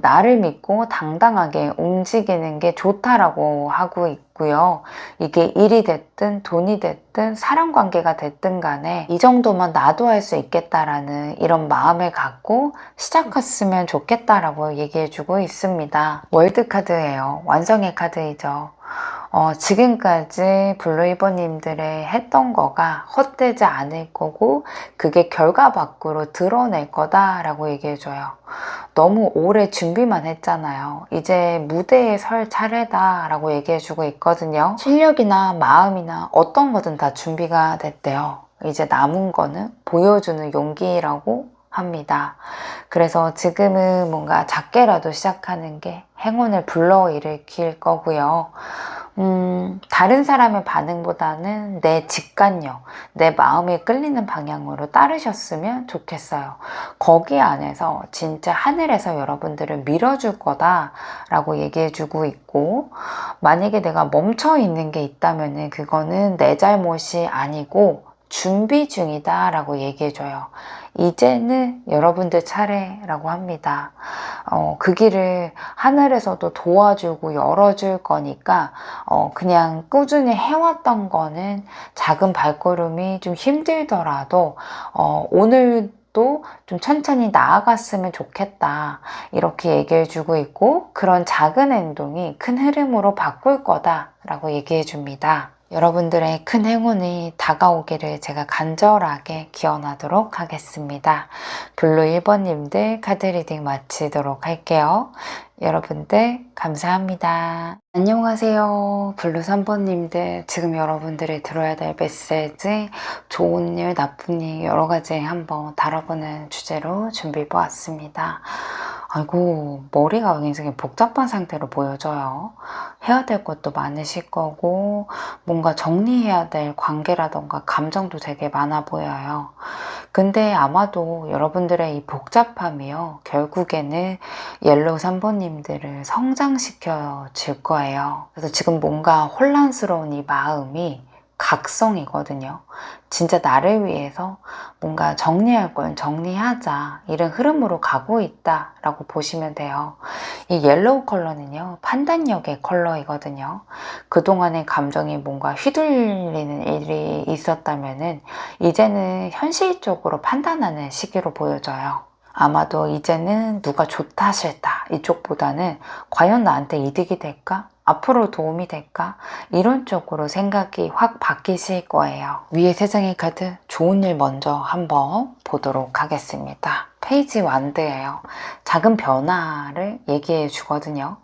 나를 믿고 당당하게 움직이는 게 좋다라고 하고 있고요. 이게 일이 됐든 돈이 됐든 사람 관계가 됐든 간에 이 정도만 나도 할 수 있겠다라는 이런 마음을 갖고 시작했으면 좋겠다라고 얘기해주고 있습니다. 월드카드예요. 완성의 카드이죠. 지금까지 블루이버님들의 했던 거가 헛되지 않을 거고 그게 결과 밖으로 드러낼 거다라고 얘기해줘요. 너무 오래 준비만 했잖아요. 이제 무대에 설 차례다 라고 얘기해주고 있거든요. 실력이나 마음이나 어떤 거든 다 준비가 됐대요. 이제 남은 거는 보여주는 용기라고 합니다. 그래서 지금은 뭔가 작게라도 시작하는 게 행운을 불러일으킬 거고요. 다른 사람의 반응보다는 내 직관력, 내 마음이 끌리는 방향으로 따르셨으면 좋겠어요. 거기 안에서 진짜 하늘에서 여러분들을 밀어줄 거다라고 얘기해주고 있고, 만약에 내가 멈춰 있는 게 있다면 그거는 내 잘못이 아니고 준비 중이다 라고 얘기해줘요. 이제는 여러분들 차례라고 합니다. 그 길을 하늘에서도 도와주고 열어줄 거니까 그냥 꾸준히 해왔던 거는 작은 발걸음이 좀 힘들더라도 오늘도 좀 천천히 나아갔으면 좋겠다 이렇게 얘기해 주고 있고, 그런 작은 행동이 큰 흐름으로 바꿀 거다 라고 얘기해 줍니다. 여러분들의 큰 행운이 다가오기를 제가 간절하게 기원하도록 하겠습니다. 블루 1번님들 카드 리딩 마치도록 할게요. 여러분들 감사합니다. 안녕하세요. 블루 3번님들, 지금 여러분들이 들어야 될 메시지, 좋은 일, 나쁜 일 여러 가지 한번 다뤄보는 주제로 준비해 보았습니다. 아이고, 머리가 굉장히 복잡한 상태로 보여져요. 해야 될 것도 많으실 거고 뭔가 정리해야 될 관계라던가 감정도 되게 많아 보여요. 근데 아마도 여러분들의 이 복잡함이요, 결국에는 옐로우 3번님들을 성장시켜 줄 거예요. 그래서 지금 뭔가 혼란스러운 이 마음이 각성이거든요. 진짜 나를 위해서 뭔가 정리할 건 정리하자, 이런 흐름으로 가고 있다 라고 보시면 돼요. 이 옐로우 컬러는요, 판단력의 컬러이거든요. 그동안의 감정이 뭔가 휘둘리는 일이 있었다면은 이제는 현실적으로 판단하는 시기로 보여져요. 아마도 이제는 누가 좋다 싫다 이쪽보다는 과연 나한테 이득이 될까? 앞으로 도움이 될까? 이런 쪽으로 생각이 확 바뀌실 거예요. 위에 세 장의 카드, 좋은 일 먼저 한번 보도록 하겠습니다. 페이지 완드예요. 작은 변화를 얘기해 주거든요.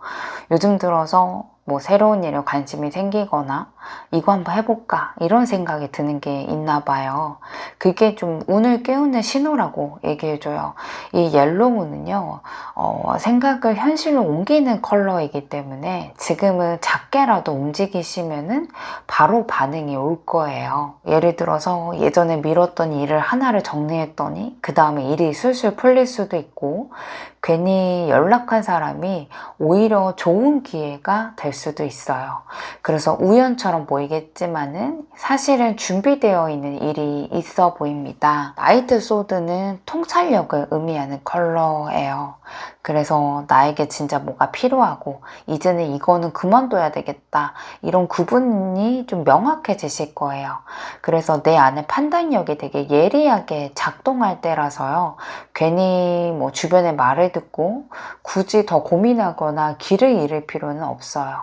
요즘 들어서 뭐 새로운 일에 관심이 생기거나 이거 한번 해볼까 이런 생각이 드는 게 있나 봐요. 그게 좀 운을 깨우는 신호라고 얘기해줘요. 이 옐로우는요, 생각을 현실로 옮기는 컬러이기 때문에 지금은 작게라도 움직이시면은 바로 반응이 올 거예요. 예를 들어서 예전에 미뤘던 일을 하나를 정리했더니 그 다음에 일이 술술 풀릴 수도 있고, 괜히 연락한 사람이 오히려 좋은 기회가 될 수도 있어요. 그래서 우연처럼 보이겠지만은 사실은 준비되어 있는 일이 있어 보입니다. 나이트 소드는 통찰력을 의미하는 컬러예요. 그래서 나에게 진짜 뭐가 필요하고 이제는 이거는 그만둬야 되겠다, 이런 구분이 좀 명확해지실 거예요. 그래서 내 안에 판단력이 되게 예리하게 작동할 때라서요, 괜히 뭐 주변의 말을 듣고 굳이 더 고민하거나 길을 잃을 필요는 없어요.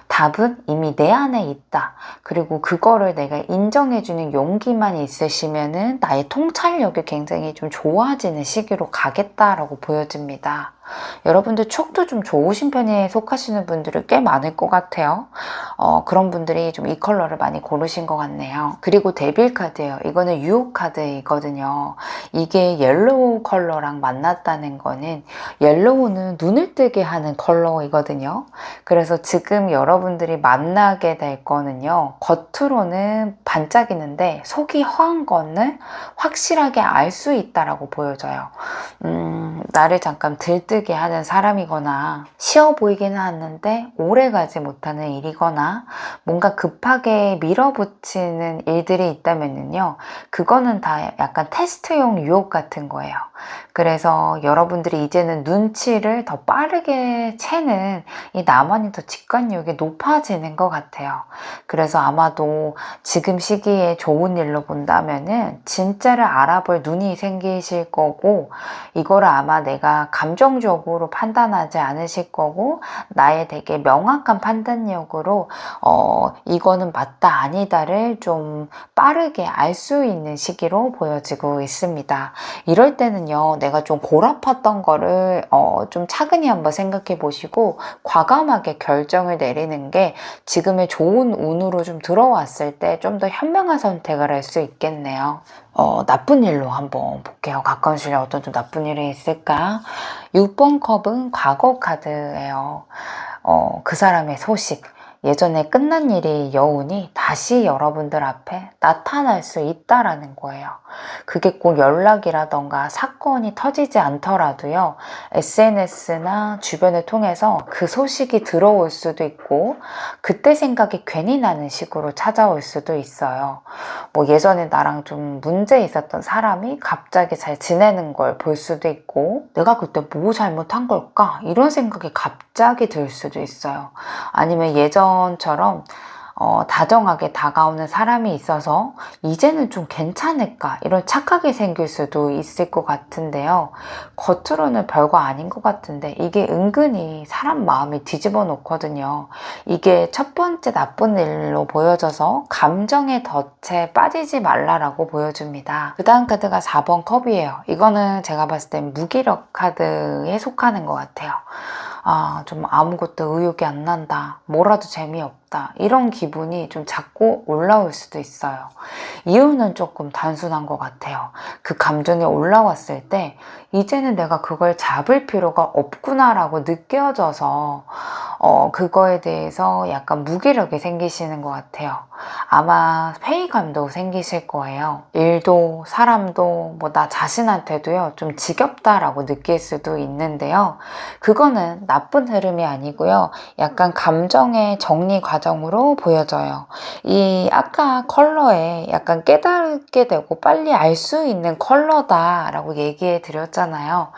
답은 이미 내 안에 있다. 그리고 그거를 내가 인정해주는 용기만 있으시면은 나의 통찰력이 굉장히 좀 좋아지는 시기로 가겠다라고 보여집니다. 여러분들 촉도 좀 좋으신 편에 속하시는 분들이 꽤 많을 것 같아요. 그런 분들이 좀 이 컬러를 많이 고르신 것 같네요. 그리고 데빌 카드예요. 이거는 유혹 카드이거든요. 이게 옐로우 컬러랑 만났다는 거는, 옐로우는 눈을 뜨게 하는 컬러이거든요. 그래서 지금 여러분들이 만나게 될 거는요, 겉으로는 반짝이는데 속이 허한 거는 확실하게 알 수 있다라고 보여져요. 나를 잠깐 들뜨게 하는 사람이거나 쉬워 보이기는 하는데 오래가지 못하는 일이거나 뭔가 급하게 밀어붙이는 일들이 있다면요, 그거는 다 약간 테스트용 유혹 같은 거예요. 그래서 여러분들이 이제는 눈치를 더 빠르게 채는 이 나만이 더 직관력이 높아지는 것 같아요. 그래서 아마도 지금 시기에 좋은 일로 본다면은 진짜를 알아볼 눈이 생기실 거고, 이거를 아마 내가 감정적으로 판단하지 않으실 거고, 나의 되게 명확한 판단력으로 이거는 맞다 아니다를 좀 빠르게 알 수 있는 시기로 보여지고 있습니다. 이럴 때는요, 내가 좀 골아팠던 거를 좀 차근히 한번 생각해 보시고 과감하게 결정을 내리는 게 지금의 좋은 운으로 좀 들어왔을 때 좀 더 현명한 선택을 할 수 있겠네요. 나쁜 일로 한번 볼게요. 가까운 시일에 어떤 좀 나쁜 일이 있을까? 6번 컵은 과거 카드예요. 그 사람의 소식, 예전에 끝난 일이 여운이 다시 여러분들 앞에 나타날 수 있다라는 거예요. 그게 꼭 연락이라던가 사건이 터지지 않더라도요. SNS나 주변을 통해서 그 소식이 들어올 수도 있고 그때 생각이 괜히 나는 식으로 찾아올 수도 있어요. 뭐 예전에 나랑 좀 문제 있었던 사람이 갑자기 잘 지내는 걸 볼 수도 있고 내가 그때 뭐 잘못한 걸까? 이런 생각이 갑자기 들 수도 있어요. 아니면 예전처럼 다정하게 다가오는 사람이 있어서 이제는 좀 괜찮을까 이런 착각이 생길 수도 있을 것 같은데요. 겉으로는 별거 아닌 것 같은데 이게 은근히 사람 마음이 뒤집어 놓거든요. 이게 첫 번째 나쁜 일로 보여져서 감정의 덫에 빠지지 말라라고 보여줍니다. 그 다음 카드가 4번 컵이에요. 이거는 제가 봤을 땐 무기력 카드에 속하는 것 같아요. 좀 아무것도 의욕이 안 난다. 뭐라도 재미없다. 이런 기분이 좀 자꾸 올라올 수도 있어요. 이유는 조금 단순한 것 같아요. 그 감정이 올라왔을 때 이제는 내가 그걸 잡을 필요가 없구나라고 느껴져서 그거에 대해서 약간 무기력이 생기시는 것 같아요. 아마 회의감도 생기실 거예요. 일도 사람도 뭐 나 자신한테도요 좀 지겹다라고 느낄 수도 있는데요. 그거는 나쁜 흐름이 아니고요. 약간 감정의 정리 과정으로 보여져요. 이 아까 컬러에 약간 깨닫게 되고 빨리 알 수 있는 컬러다라고 얘기해 드렸잖아요.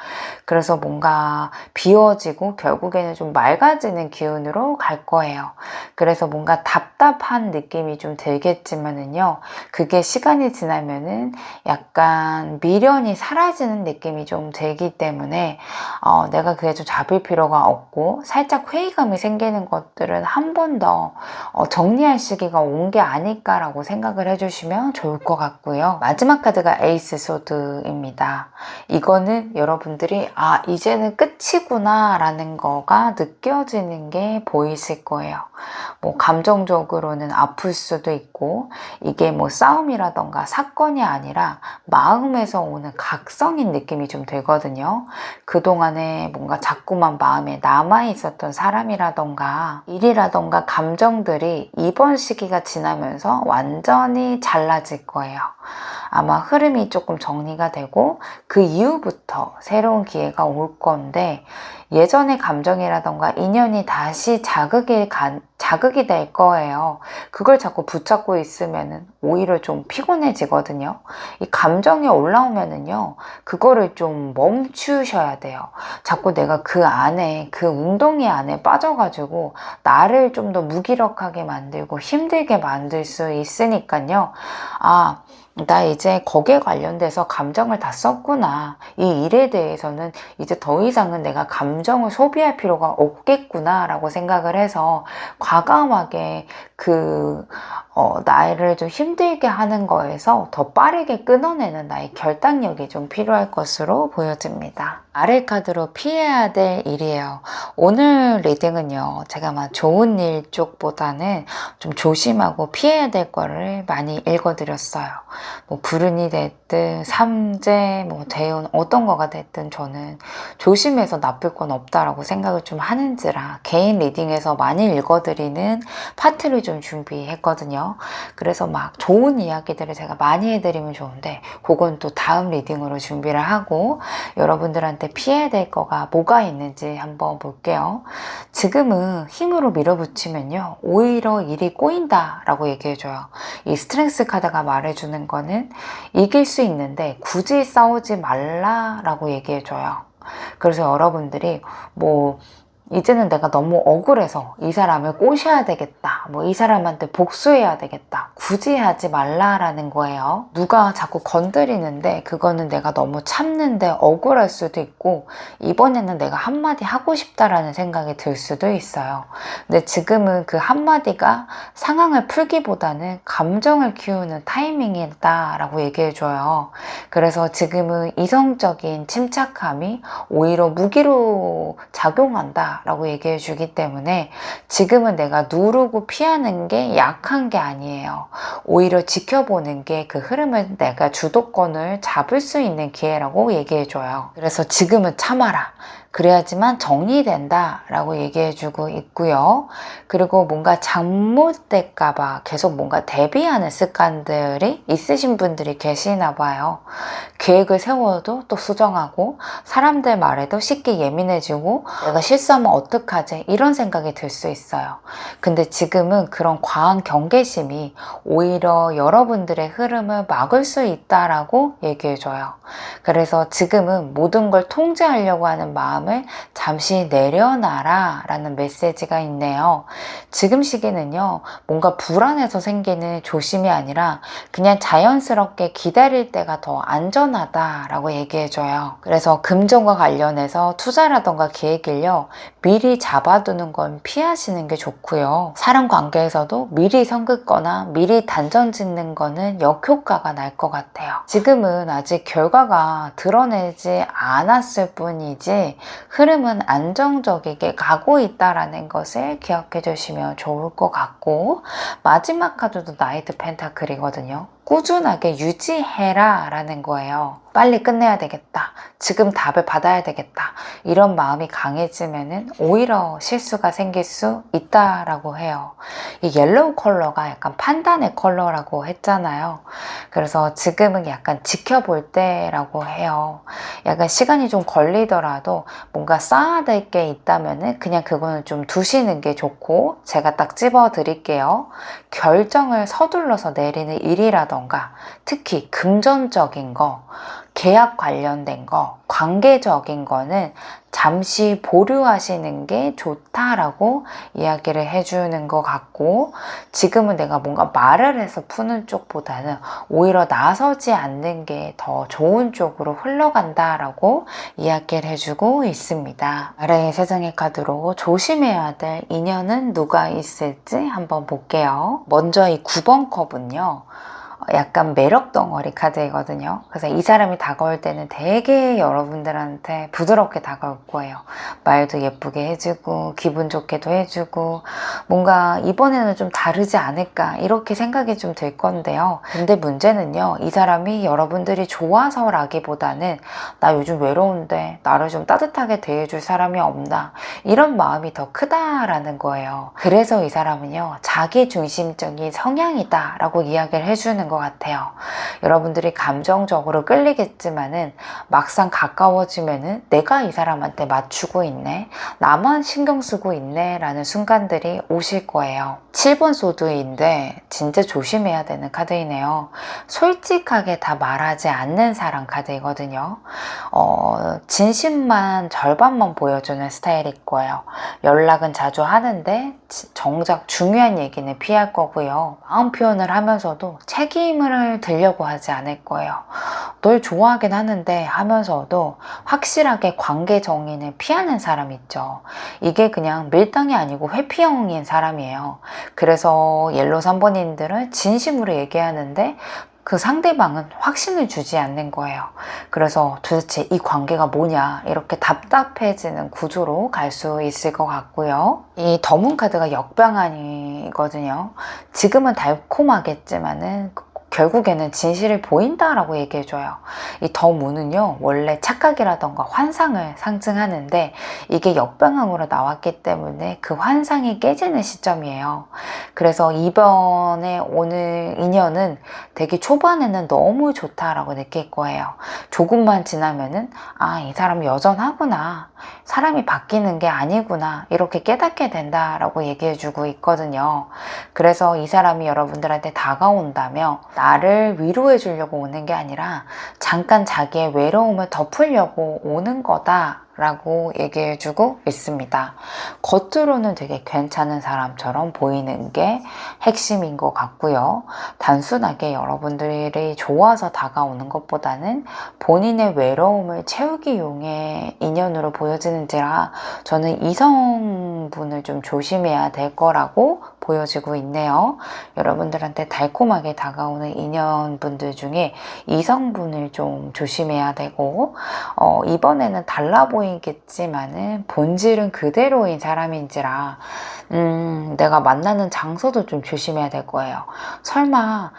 그래서 뭔가 비워지고 결국에는 좀 맑아지는 기운으로 갈 거예요. 그래서 뭔가 답답한 느낌이 좀 들겠지만은요. 그게 시간이 지나면은 약간 미련이 사라지는 느낌이 좀 들기 때문에 내가 그게 좀 잡을 필요가 없고 살짝 회의감이 생기는 것들은 한 번 더 정리할 시기가 온 게 아닐까라고 생각을 해주시면 좋을 것 같고요. 마지막 카드가 에이스 소드입니다. 이거는 여러분들이 이제는 끝이구나 라는 거가 느껴지는 게 보이실 거예요. 뭐 감정적으로는 아플 수도 있고 이게 뭐 싸움이라던가 사건이 아니라 마음에서 오는 각성인 느낌이 좀 들거든요. 그동안에 뭔가 자꾸만 마음에 남아있었던 사람이라던가 일이라던가 감정들이 이번 시기가 지나면서 완전히 달라질 거예요. 아마 흐름이 조금 정리가 되고 그 이후부터 새로운 기회가 올 건데 예전의 감정이라던가 인연이 다시 자극이 될 거예요. 그걸 자꾸 붙잡고 있으면 오히려 좀 피곤해지거든요. 이 감정이 올라오면은요, 그거를 좀 멈추셔야 돼요. 자꾸 내가 그 안에, 그 웅덩이 안에 빠져가지고 나를 좀 더 무기력하게 만들고 힘들게 만들 수 있으니까요. 나 이제 거기에 관련돼서 감정을 다 썼구나. 이 일에 대해서는 이제 더 이상은 내가 감정을 소비할 필요가 없겠구나 라고 생각을 해서 과감하게 나를 좀 힘들게 하는 거에서 더 빠르게 끊어내는 나의 결단력이 좀 필요할 것으로 보여집니다. 아래 카드로 피해야 될 일이에요. 오늘 리딩은요, 제가 좋은 일 쪽보다는 좀 조심하고 피해야 될 거를 많이 읽어드렸어요. 뭐 불운이 됐든 삼재, 뭐 대운 어떤 거가 됐든 저는 조심해서 나쁠 건 없다라고 생각을 좀 하는지라 개인 리딩에서 많이 읽어드리는 파트를 좀 준비했거든요. 그래서 좋은 이야기들을 제가 많이 해드리면 좋은데 그건 또 다음 리딩으로 준비를 하고 여러분들한테 피해야 될 거가 뭐가 있는지 한번 볼게요. 지금은 힘으로 밀어붙이면요 오히려 일이 꼬인다 라고 얘기해줘요. 이 스트렝스 카드가 말해주는 거는 이길 수 있는데 굳이 싸우지 말라 라고 얘기해줘요. 그래서 여러분들이 이제는 내가 너무 억울해서 이 사람을 꼬셔야 되겠다. 이 사람한테 복수해야 되겠다. 굳이 하지 말라라는 거예요. 누가 자꾸 건드리는데 그거는 내가 너무 참는데 억울할 수도 있고 이번에는 내가 한마디 하고 싶다라는 생각이 들 수도 있어요. 근데 지금은 그 한마디가 상황을 풀기보다는 감정을 키우는 타이밍이다라고 얘기해줘요. 그래서 지금은 이성적인 침착함이 오히려 무기로 작용한다 라고 얘기해 주기 때문에 지금은 내가 누르고 피하는 게 약한 게 아니에요. 오히려 지켜보는 게 그 흐름을 내가 주도권을 잡을 수 있는 기회라고 얘기해 줘요. 그래서 지금은 참아라. 그래야지만 정리된다 라고 얘기해주고 있고요. 그리고 뭔가 잘못될까봐 계속 뭔가 대비하는 습관들이 있으신 분들이 계시나 봐요. 계획을 세워도 또 수정하고 사람들 말에도 쉽게 예민해지고 내가 실수하면 어떡하지 이런 생각이 들 수 있어요. 근데 지금은 그런 과한 경계심이 오히려 여러분들의 흐름을 막을 수 있다라고 얘기해줘요. 그래서 지금은 모든 걸 통제하려고 하는 마음을 잠시 내려놔라 라는 메시지가 있네요. 지금 시기는요, 뭔가 불안해서 생기는 조심이 아니라 그냥 자연스럽게 기다릴 때가 더 안전하다라고 얘기해줘요. 그래서 금전과 관련해서 투자라던가 계획을요, 미리 잡아두는 건 피하시는 게 좋고요. 사람 관계에서도 미리 선긋거나 미리 단정 짓는 거는 역효과가 날 것 같아요. 지금은 아직 결과가 드러내지 않았을 뿐이지 흐름은 안정적이게 가고 있다라는 것을 기억해 주시면 좋을 것 같고, 마지막 카드도 나이트 펜타클이거든요. 꾸준하게 유지해라 라는 거예요. 빨리 끝내야 되겠다. 지금 답을 받아야 되겠다. 이런 마음이 강해지면은 오히려 실수가 생길 수 있다라고 해요. 이 옐로우 컬러가 약간 판단의 컬러라고 했잖아요. 그래서 지금은 약간 지켜볼 때라고 해요. 약간 시간이 좀 걸리더라도 뭔가 쌓아야 될 게 있다면은 그냥 그거는 좀 두시는 게 좋고, 제가 딱 집어 드릴게요. 결정을 서둘러서 내리는 일이라던가 특히 금전적인 거, 계약 관련된 거, 관계적인 거는 잠시 보류하시는 게 좋다라고 이야기를 해주는 것 같고, 지금은 내가 뭔가 말을 해서 푸는 쪽보다는 오히려 나서지 않는 게 더 좋은 쪽으로 흘러간다라고 이야기를 해주고 있습니다. 아래의 세 장의 카드로 조심해야 될 인연은 누가 있을지 한번 볼게요. 먼저 이 9번 컵은요, 약간 매력 덩어리 카드이거든요. 그래서 이 사람이 다가올 때는 되게 여러분들한테 부드럽게 다가올 거예요. 말도 예쁘게 해주고 기분 좋게도 해주고 뭔가 이번에는 좀 다르지 않을까 이렇게 생각이 좀 들 건데요. 근데 문제는요, 이 사람이 여러분들이 좋아서라기보다는 나 요즘 외로운데 나를 좀 따뜻하게 대해줄 사람이 없나 이런 마음이 더 크다라는 거예요. 그래서 이 사람은요, 자기 중심적인 성향이다 라고 이야기를 해주는 것 같아요. 여러분들이 감정적으로 끌리겠지만은 막상 가까워지면은 내가 이 사람한테 맞추고 있네, 나만 신경 쓰고 있네 라는 순간들이 오실 거예요. 7번 소드인데 진짜 조심해야 되는 카드이네요. 솔직하게 다 말하지 않는 사람 카드이거든요. 진심만 절반만 보여주는 스타일일 거예요. 연락은 자주 하는데 정작 중요한 얘기는 피할 거고요. 마음 표현을 하면서도 책임을 들려고 하지 않을 거예요. 널 좋아하긴 하는데 하면서도 확실하게 관계 정의는 피하는 사람 있죠. 이게 그냥 밀당이 아니고 회피형인 사람이에요. 그래서 옐로 3번님들은 진심으로 얘기하는데 그 상대방은 확신을 주지 않는 거예요. 그래서 도대체 이 관계가 뭐냐 이렇게 답답해지는 구조로 갈 수 있을 것 같고요. 이 더문 카드가 역방안이거든요. 지금은 달콤하겠지만은 결국에는 진실을 보인다라고 얘기해줘요. 이 더문은요, 원래 착각이라던가 환상을 상징하는데 이게 역방향으로 나왔기 때문에 그 환상이 깨지는 시점이에요. 그래서 이번에 오늘 인연은 되게 초반에는 너무 좋다라고 느낄 거예요. 조금만 지나면은 이 사람 여전하구나, 사람이 바뀌는 게 아니구나 이렇게 깨닫게 된다라고 얘기해주고 있거든요. 그래서 이 사람이 여러분들한테 다가온다면 나를 위로해 주려고 오는 게 아니라 잠깐 자기의 외로움을 덮으려고 오는 거다 라고 얘기해주고 있습니다. 겉으로는 되게 괜찮은 사람처럼 보이는 게 핵심인 것 같고요. 단순하게 여러분들이 좋아서 다가오는 것보다는 본인의 외로움을 채우기 용의 인연으로 보여지는지라 저는 이성분을 좀 조심해야 될 거라고 보여지고 있네요. 여러분들한테 달콤하게 다가오는 인연분들 중에 이성분을 좀 조심해야 되고, 이번에는 달라 보이겠지만은 본질은 그대로인 사람인지라 내가 만나는 장소도 좀 조심해야 될 거예요. 설마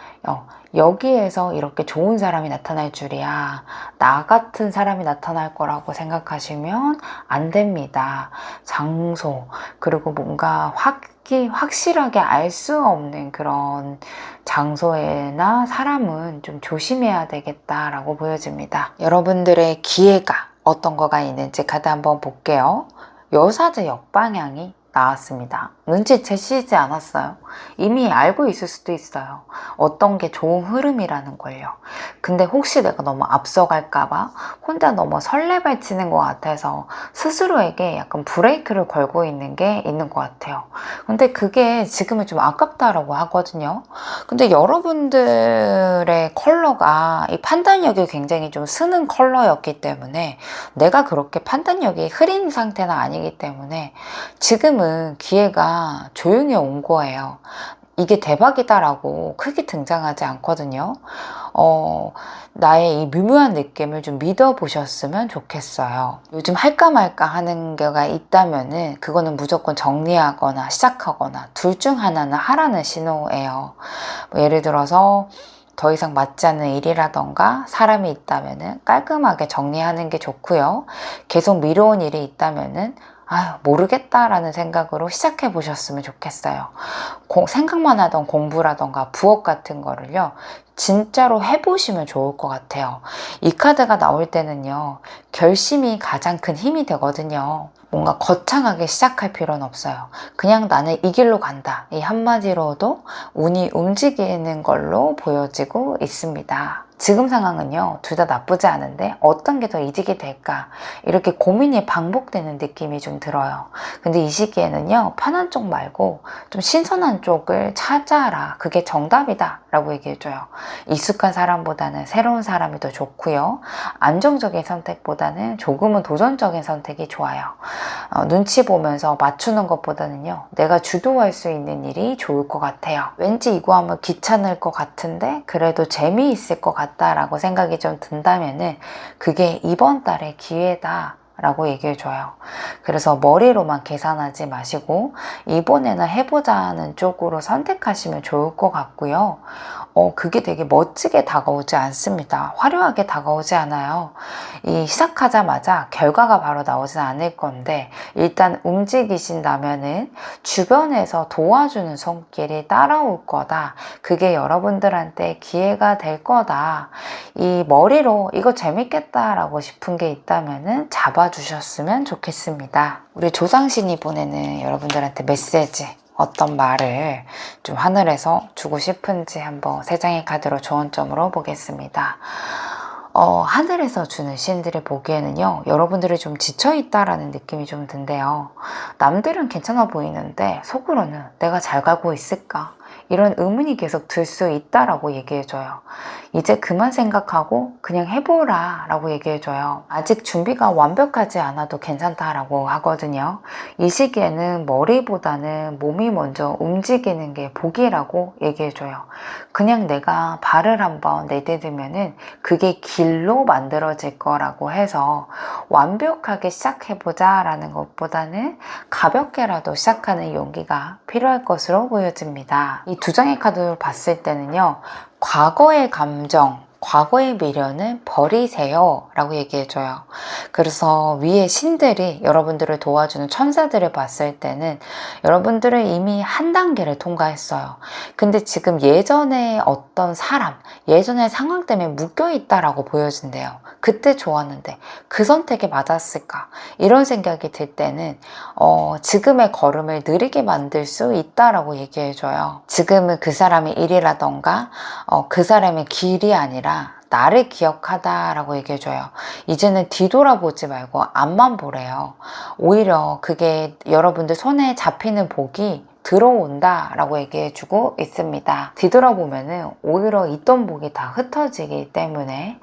여기에서 이렇게 좋은 사람이 나타날 줄이야, 나 같은 사람이 나타날 거라고 생각하시면 안 됩니다. 장소, 그리고 뭔가 확실하게 알 수 없는 그런 장소에나 사람은 좀 조심해야 되겠다라고 보여집니다. 여러분들의 기회가 어떤 거가 있는지 카드 한번 볼게요. 여사제 역방향이 나왔습니다. 눈치채시지 않았어요? 이미 알고 있을 수도 있어요. 어떤 게 좋은 흐름이라는 걸요. 근데 혹시 내가 너무 앞서갈까봐 혼자 너무 설레발치는 것 같아서 스스로에게 약간 브레이크를 걸고 있는 게 있는 것 같아요. 근데 그게 지금은 좀 아깝다라고 하거든요. 근데 여러분들의 컬러가 이 판단력이 굉장히 좀 쓰는 컬러였기 때문에, 내가 그렇게 판단력이 흐린 상태는 아니기 때문에 지금은 기회가 조용히 온 거예요. 이게 대박이다라고 크게 등장하지 않거든요. 나의 이 미묘한 느낌을 좀 믿어보셨으면 좋겠어요. 요즘 할까 말까 하는 게가 있다면은 그거는 무조건 정리하거나 시작하거나 둘 중 하나는 하라는 신호예요. 뭐 예를 들어서 더 이상 맞지 않는 일이라던가 사람이 있다면은 깔끔하게 정리하는 게 좋고요. 계속 미뤄온 일이 있다면은 모르겠다라는 생각으로 시작해 보셨으면 좋겠어요. 생각만 하던 공부라던가 부업 같은 거를요, 진짜로 해보시면 좋을 것 같아요. 이 카드가 나올 때는요, 결심이 가장 큰 힘이 되거든요. 뭔가 거창하게 시작할 필요는 없어요. 그냥 나는 이 길로 간다, 이 한마디로도 운이 움직이는 걸로 보여지고 있습니다. 지금 상황은요, 둘 다 나쁘지 않은데 어떤 게 더 이득이 될까, 이렇게 고민이 반복되는 느낌이 좀 들어요. 근데 이 시기에는요, 편한 쪽 말고 좀 신선한 쪽을 찾아라, 그게 정답이다 라고 얘기해줘요. 익숙한 사람보다는 새로운 사람이 더 좋고요, 안정적인 선택보다는 조금은 도전적인 선택이 좋아요. 눈치 보면서 맞추는 것보다는요, 내가 주도할 수 있는 일이 좋을 것 같아요. 왠지 이거 하면 귀찮을 것 같은데 그래도 재미있을 것 같다라고 생각이 좀 든다면은 그게 이번 달의 기회다 라고 얘기해줘요. 그래서 머리로만 계산하지 마시고 이번에는 해보자는 쪽으로 선택하시면 좋을 것 같고요. 그게 되게 멋지게 다가오지 않습니다. 화려하게 다가오지 않아요. 이 시작하자마자 결과가 바로 나오진 않을 건데, 일단 움직이신다면은 주변에서 도와주는 손길이 따라올 거다. 그게 여러분들한테 기회가 될 거다. 이 머리로 이거 재밌겠다라고 싶은 게 있다면은 잡아주셨으면 좋겠습니다. 우리 조상신이 보내는 여러분들한테 메시지, 어떤 말을 좀 하늘에서 주고 싶은지 한번 세 장의 카드로 조언점으로 보겠습니다. 하늘에서 주는 신들이 보기에는요, 여러분들이 좀 지쳐있다라는 느낌이 좀 든대요. 남들은 괜찮아 보이는데 속으로는 내가 잘 가고 있을까, 이런 의문이 계속 들 수 있다라고 얘기해줘요. 이제 그만 생각하고 그냥 해보라 라고 얘기해줘요. 아직 준비가 완벽하지 않아도 괜찮다라고 하거든요. 이 시기에는 머리보다는 몸이 먼저 움직이는 게 복이라고 얘기해줘요. 그냥 내가 발을 한번 내디디면은 그게 길로 만들어질 거라고 해서 완벽하게 시작해보자 라는 것보다는 가볍게라도 시작하는 용기가 필요할 것으로 보여집니다. 이 두 장의 카드를 봤을 때는요, 과거의 감정, 과거의 미련은 버리세요 라고 얘기해줘요. 그래서 위에 신들이 여러분들을 도와주는 천사들을 봤을 때는 여러분들은 이미 한 단계를 통과했어요. 근데 지금 예전에 어떤 사람, 예전의 상황 때문에 묶여있다라고 보여진대요. 그때 좋았는데 그 선택이 맞았을까, 이런 생각이 들 때는 지금의 걸음을 느리게 만들 수 있다라고 얘기해줘요. 지금은 그 사람의 일이라던가 그 사람의 길이 아니라 나를 기억하다라고 얘기해줘요. 이제는 뒤돌아보지 말고 앞만 보래요. 오히려 그게 여러분들 손에 잡히는 복이 들어온다 라고 얘기해주고 있습니다. 뒤돌아보면은 오히려 있던 복이 다 흩어지기 때문에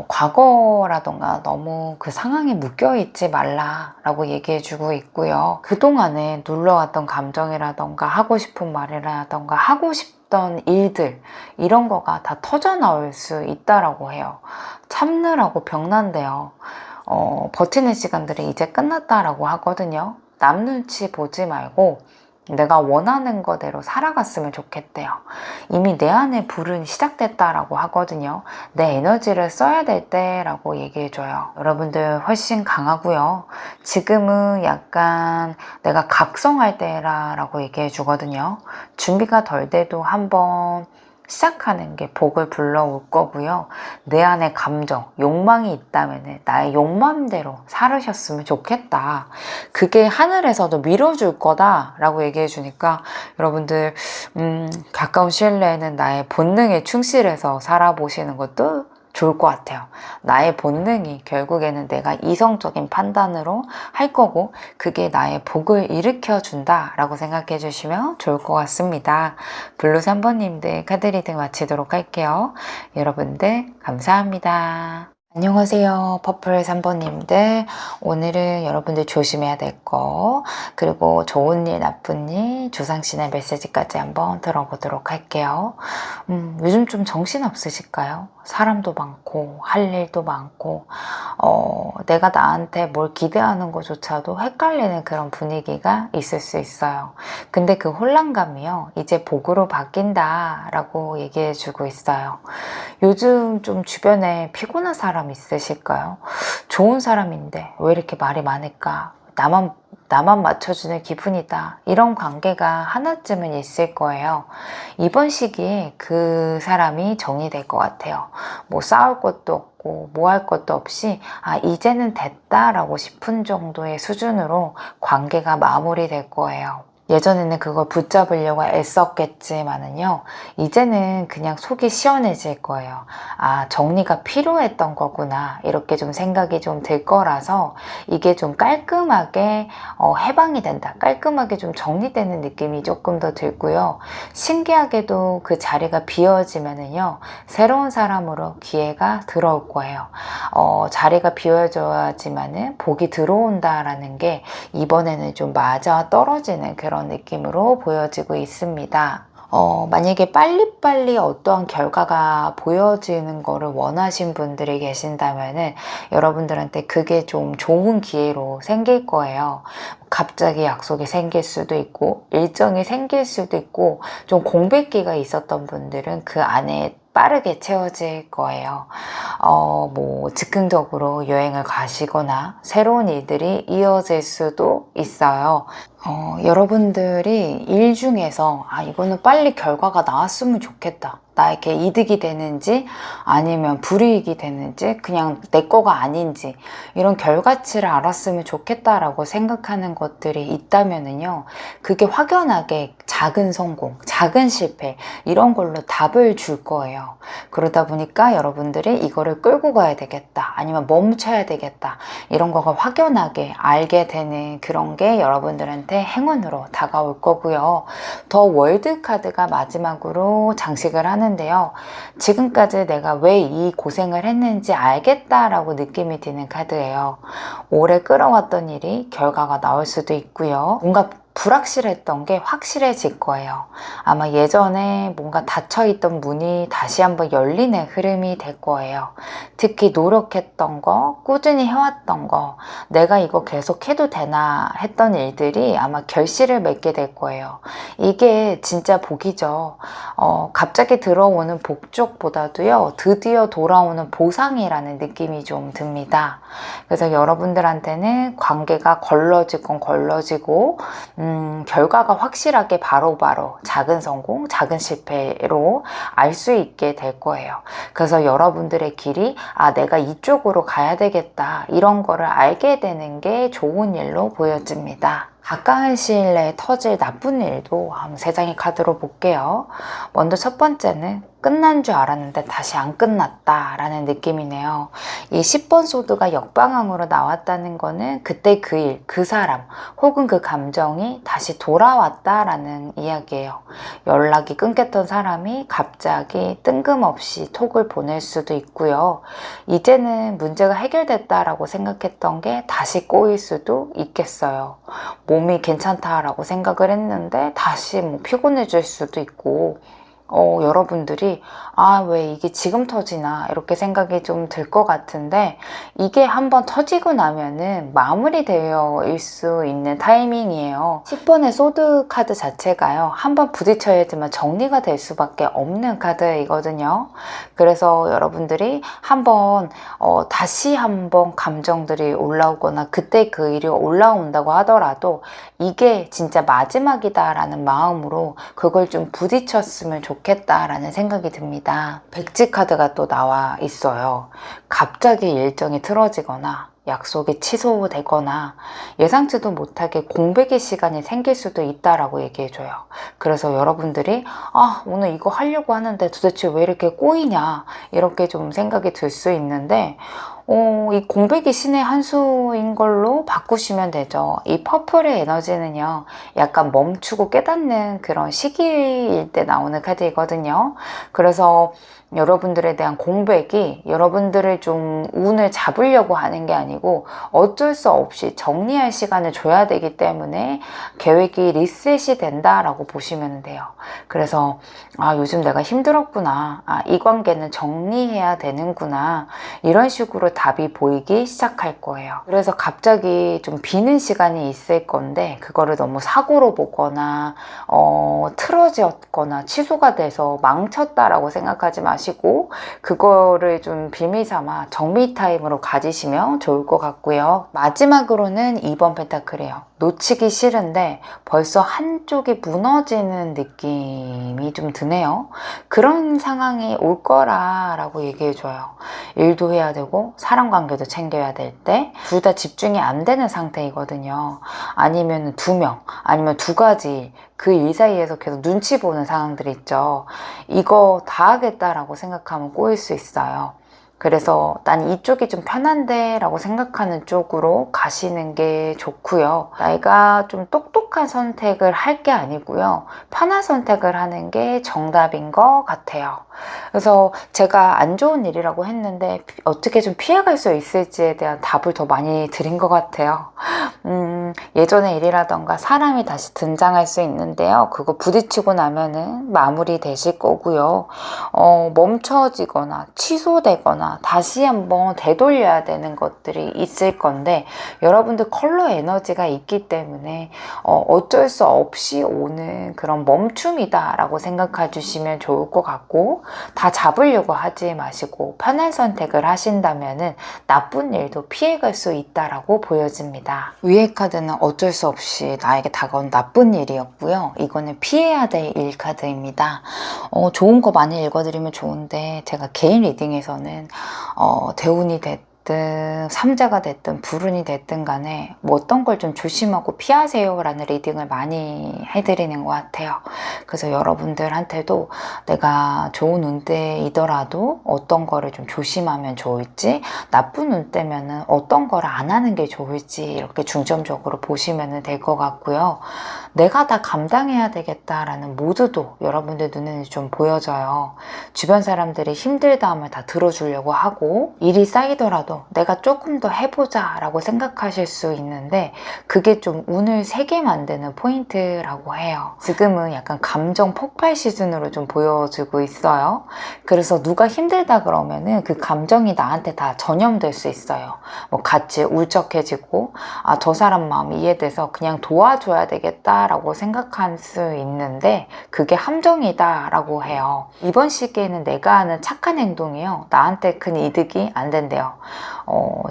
과거라던가 너무 그 상황에 묶여있지 말라 라고 얘기해주고 있고요. 그동안에 눌러왔던 감정이라던가 하고 싶은 말이라던가 하고 싶던 일들, 이런 거가 다 터져나올 수 있다라고 해요. 참느라고 병난데요. 버티는 시간들이 이제 끝났다라고 하거든요. 남 눈치 보지 말고 내가 원하는 거대로 살아갔으면 좋겠대요. 이미 내 안에 불은 시작됐다라고 하거든요. 내 에너지를 써야 될 때라고 얘기해줘요. 여러분들 훨씬 강하고요. 지금은 약간 내가 각성할 때라고 얘기해주거든요. 준비가 덜 돼도 한번 시작하는 게 복을 불러올 거고요. 내 안에 감정, 욕망이 있다면 나의 욕망대로 살으셨으면 좋겠다. 그게 하늘에서도 밀어줄 거다 라고 얘기해 주니까 여러분들 가까운 시일 내에는 나의 본능에 충실해서 살아보시는 것도 좋을 것 같아요. 나의 본능이 결국에는 내가 이성적인 판단으로 할 거고 그게 나의 복을 일으켜 준다 라고 생각해 주시면 좋을 것 같습니다. 블루 3번님들 카드 리딩 마치도록 할게요. 여러분들 감사합니다. 안녕하세요. 퍼플 3번님들. 오늘은 여러분들 조심해야 될 거, 그리고 좋은 일, 나쁜 일, 조상신의 메시지까지 한번 들어보도록 할게요. 요즘 좀 정신 없으실까요? 사람도 많고 할 일도 많고 내가 나한테 뭘 기대하는 것조차도 헷갈리는 그런 분위기가 있을 수 있어요. 근데 그 혼란감이요, 이제 복으로 바뀐다 라고 얘기해 주고 있어요. 요즘 좀 주변에 피곤한 사람 있으실까요? 좋은 사람인데 왜 이렇게 말이 많을까? 나만 맞춰주는 기분이다. 이런 관계가 하나쯤은 있을 거예요. 이번 시기에 그 사람이 정리될 것 같아요. 뭐 싸울 것도 없고 뭐 할 것도 없이 이제는 됐다라고 싶은 정도의 수준으로 관계가 마무리될 거예요. 예전에는 그걸 붙잡으려고 애썼겠지만은요, 이제는 그냥 속이 시원해질 거예요. 정리가 필요했던 거구나, 이렇게 좀 생각이 좀 들 거라서 이게 좀 깔끔하게 해방이 된다, 깔끔하게 좀 정리되는 느낌이 조금 더 들고요. 신기하게도 그 자리가 비어지면은요, 새로운 사람으로 기회가 들어올 거예요. 자리가 비워져야지만은 복이 들어온다라는 게 이번에는 좀 맞아 떨어지는 그런 느낌으로 보여지고 있습니다. 만약에 빨리빨리 어떠한 결과가 보여지는 거를 원하신 분들이 계신다면은 여러분들한테 그게 좀 좋은 기회로 생길 거예요. 갑자기 약속이 생길 수도 있고 일정이 생길 수도 있고, 좀 공백기가 있었던 분들은 그 안에 빠르게 채워질 거예요. 뭐 즉흥적으로 여행을 가시거나 새로운 일들이 이어질 수도 있어요. 여러분들이 일 중에서 이거는 빨리 결과가 나왔으면 좋겠다, 나에게 이득이 되는지 아니면 불이익이 되는지 그냥 내 거가 아닌지 이런 결과치를 알았으면 좋겠다라고 생각하는 것들이 있다면은요, 그게 확연하게 작은 성공, 작은 실패 이런 걸로 답을 줄 거예요. 그러다 보니까 여러분들이 이거를 끌고 가야 되겠다, 아니면 멈춰야 되겠다, 이런 거가 확연하게 알게 되는 그런 게 여러분들한테 행운으로 다가올 거고요. 더 월드 카드가 마지막으로 장식을 하는데요, 지금까지 내가 왜 이 고생을 했는지 알겠다라고 느낌이 드는 카드예요. 오래 끌어왔던 일이 결과가 나올 수도 있고요. 뭔가 불확실했던 게 확실해질 거예요. 아마 예전에 뭔가 닫혀있던 문이 다시 한번 열리는 흐름이 될 거예요. 특히 노력했던 거, 꾸준히 해왔던 거, 내가 이거 계속 해도 되나 했던 일들이 아마 결실을 맺게 될 거예요. 이게 진짜 복이죠. 갑자기 들어오는 복쪽보다도요, 드디어 돌아오는 보상이라는 느낌이 좀 듭니다. 그래서 여러분들한테는 관계가 걸러지건 걸러지고 결과가 확실하게 바로바로 작은 성공, 작은 실패로 알 수 있게 될 거예요. 그래서 여러분들의 길이 내가 이쪽으로 가야 되겠다, 이런 거를 알게 되는 게 좋은 일로 보여집니다. 가까운 시일 내에 터질 나쁜 일도 한번 세 장의 카드로 볼게요. 먼저 첫 번째는 끝난 줄 알았는데 다시 안 끝났다 라는 느낌이네요. 이 10번 소드가 역방향으로 나왔다는 거는 그때 그 일, 그 사람 혹은 그 감정이 다시 돌아왔다라는 이야기예요. 연락이 끊겼던 사람이 갑자기 뜬금없이 톡을 보낼 수도 있고요. 이제는 문제가 해결됐다라고 생각했던 게 다시 꼬일 수도 있겠어요. 몸이 괜찮다라고 생각을 했는데 다시 피곤해질 수도 있고, 여러분들이 왜 이게 지금 터지나 이렇게 생각이 좀 들 것 같은데, 이게 한번 터지고 나면은 마무리되어일 수 있는 타이밍이에요. 10번의 소드 카드 자체가요, 한번 부딪혀야지만 정리가 될 수밖에 없는 카드이거든요. 그래서 여러분들이 한번 다시 한번 감정들이 올라오거나 그때 그 일이 올라온다고 하더라도 이게 진짜 마지막이다라는 마음으로 그걸 좀 부딪혔으면 좋겠다라는 생각이 듭니다. 백지 카드가 또 나와 있어요. 갑자기 일정이 틀어지거나 약속이 취소되거나 예상치도 못하게 공백의 시간이 생길 수도 있다라고 얘기해줘요. 그래서 여러분들이 오늘 이거 하려고 하는데 도대체 왜 이렇게 꼬이냐, 이렇게 좀 생각이 들 수 있는데, 이 공백이 신의 한 수인 걸로 바꾸시면 되죠. 이 퍼플의 에너지는요, 약간 멈추고 깨닫는 그런 시기일 때 나오는 카드이거든요. 그래서 여러분들에 대한 공백이 여러분들을 좀 운을 잡으려고 하는 게 아니고 어쩔 수 없이 정리할 시간을 줘야 되기 때문에 계획이 리셋이 된다라고 보시면 돼요. 그래서 요즘 내가 힘들었구나, 이 관계는 정리해야 되는구나, 이런 식으로 답이 보이기 시작할 거예요. 그래서 갑자기 좀 비는 시간이 있을 건데 그거를 너무 사고로 보거나 틀어졌거나 취소가 돼서 망쳤다라고 생각하지 마시고 그거를 좀 비밀 삼아 정리 타임으로 가지시면 좋을 것 같고요. 마지막으로는 2번 펜타클이에요. 놓치기 싫은데 벌써 한쪽이 무너지는 느낌이 좀 드네요. 그런 상황이 올 거라고 얘기해줘요. 일도 해야 되고 사람 관계도 챙겨야 될 때 둘 다 집중이 안 되는 상태이거든요. 아니면 2명, 아니면 2가지 그 일 사이에서 계속 눈치 보는 상황들이 있죠. 이거 다 하겠다라고 생각하면 꼬일 수 있어요. 그래서 난 이쪽이 좀 편한데 라고 생각하는 쪽으로 가시는 게 좋고요. 내가 좀 똑똑한 선택을 할 게 아니고요, 편한 선택을 하는 게 정답인 것 같아요. 그래서 제가 안 좋은 일이라고 했는데 어떻게 좀 피해갈 수 있을지에 대한 답을 더 많이 드린 것 같아요. 예전의 일이라던가 사람이 다시 등장할 수 있는데요, 그거 부딪히고 나면은 마무리 되실 거고요. 멈춰지거나 취소되거나 다시 한번 되돌려야 되는 것들이 있을 건데, 여러분들 컬러 에너지가 있기 때문에 어쩔 수 없이 오는 그런 멈춤이다 라고 생각해 주시면 좋을 것 같고, 다 잡으려고 하지 마시고 편한 선택을 하신다면은 나쁜 일도 피해갈 수 있다라고 보여집니다. 위의 카드는 어쩔 수 없이 나에게 다가온 나쁜 일이었고요. 이거는 피해야 될 일 카드입니다. 좋은 거 많이 읽어드리면 좋은데 제가 개인 리딩에서는 대운이 됐든 삼자가 됐든 불운이 됐든 간에 어떤 걸 좀 조심하고 피하세요 라는 리딩을 많이 해드리는 것 같아요. 그래서 여러분들한테도 내가 좋은 운때이더라도 어떤 거를 좀 조심하면 좋을지, 나쁜 운때면은 어떤 거를 안 하는 게 좋을지 이렇게 중점적으로 보시면 될 것 같고요. 내가 다 감당해야 되겠다라는 모두도 여러분들 눈에는 좀 보여져요. 주변 사람들이 힘들다함을 다 들어주려고 하고 일이 쌓이더라도 내가 조금 더 해보자 라고 생각하실 수 있는데 그게 좀 운을 세게 만드는 포인트라고 해요. 지금은 약간 감정 폭발 시즌으로 좀 보여지고 있어요. 그래서 누가 힘들다 그러면은 그 감정이 나한테 다 전염될 수 있어요. 같이 울적해지고 저 사람 마음 이해돼서 그냥 도와줘야 되겠다라고 생각할 수 있는데 그게 함정이다 라고 해요. 이번 시기에는 내가 하는 착한 행동이요, 나한테 큰 이득이 안 된대요.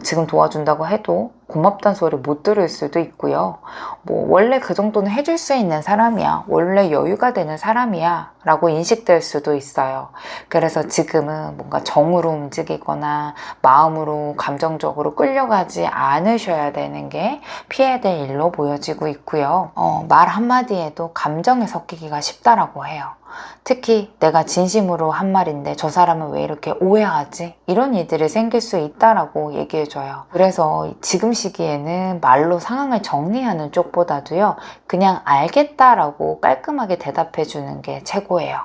지금 도와준다고 해도 고맙다는 소리 못 들을 수도 있고요. 원래 그 정도는 해줄 수 있는 사람이야, 원래 여유가 되는 사람이야 라고 인식될 수도 있어요. 그래서 지금은 뭔가 정으로 움직이거나 마음으로 감정적으로 끌려가지 않으셔야 되는 게 피해야 될 일로 보여지고 있고요. 말 한마디에도 감정에 섞이기가 쉽다라고 해요. 특히 내가 진심으로 한 말인데 저 사람은 왜 이렇게 오해하지? 이런 일들이 생길 수 있다라고 얘기해줘요. 그래서 지금 시기에는 말로 상황을 정리하는 쪽보다도요, 그냥 알겠다라고 깔끔하게 대답해주는 게 최고예요.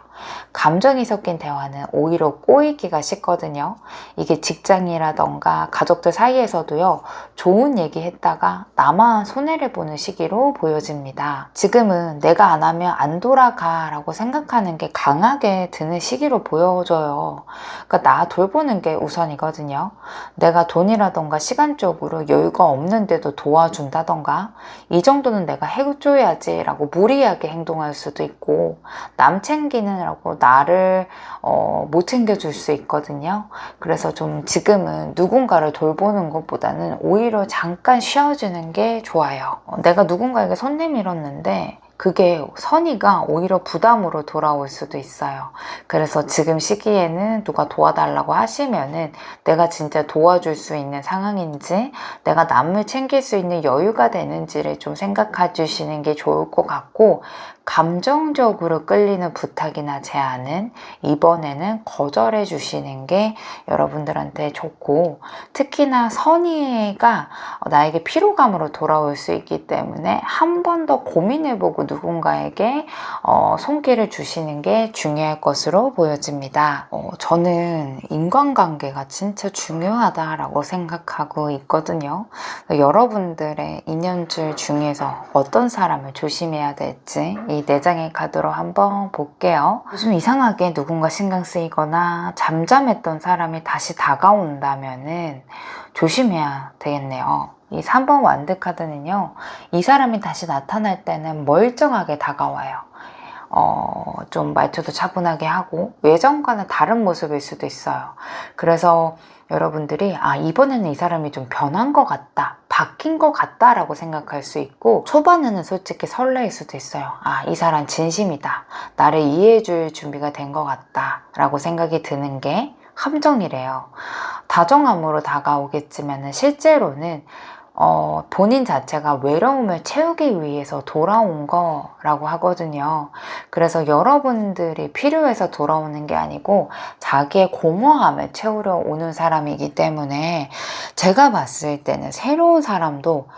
감정이 섞인 대화는 오히려 꼬이기가 쉽거든요. 이게 직장이라던가 가족들 사이에서도요, 좋은 얘기 했다가 나만 손해를 보는 시기로 보여집니다. 지금은 내가 안 하면 안 돌아가 라고 생각하는 게 강하게 드는 시기로 보여져요. 그러니까 나 돌보는 게 우선이거든요. 내가 돈이라던가 시간적으로 여유가 없는데도 도와준다던가, 이 정도는 내가 해줘야지 라고 무리하게 행동할 수도 있고, 남 챙기느라고 나를 못 챙겨줄 수 있거든요. 그래서 좀 지금은 누군가를 돌보는 것보다는 오히려 잠깐 쉬어주는 게 좋아요. 내가 누군가에게 손 내밀었는데 그게 선의가 오히려 부담으로 돌아올 수도 있어요. 그래서 지금 시기에는 누가 도와달라고 하시면은 내가 진짜 도와줄 수 있는 상황인지, 내가 남을 챙길 수 있는 여유가 되는지를 좀 생각해 주시는 게 좋을 것 같고, 감정적으로 끌리는 부탁이나 제안은 이번에는 거절해 주시는 게 여러분들한테 좋고, 특히나 선의가 나에게 피로감으로 돌아올 수 있기 때문에 한 번 더 고민해보고 누군가에게 손길을 주시는 게 중요할 것으로 보여집니다. 저는 인간관계가 진짜 중요하다라고 생각하고 있거든요. 여러분들의 인연줄 중에서 어떤 사람을 조심해야 될지 이 4장의 카드로 한번 볼게요. 요즘 이상하게 누군가 신경 쓰이거나 잠잠했던 사람이 다시 다가온다면은 조심해야 되겠네요. 이 3번 완드 카드는요, 이 사람이 다시 나타날 때는 멀쩡하게 다가와요. 좀 말투도 차분하게 하고 예전과는 다른 모습일 수도 있어요. 그래서 여러분들이 이번에는 이 사람이 좀 변한 것 같다, 바뀐 것 같다 라고 생각할 수 있고, 초반에는 솔직히 설레일 수도 있어요. 이 사람 진심이다, 나를 이해해 줄 준비가 된 것 같다 라고 생각이 드는 게 함정이래요. 다정함으로 다가오겠지만 실제로는 본인 자체가 외로움을 채우기 위해서 돌아온 거라고 하거든요. 그래서 여러분들이 필요해서 돌아오는 게 아니고 자기의 공허함을 채우려 오는 사람이기 때문에, 제가 봤을 때는 새로운 사람도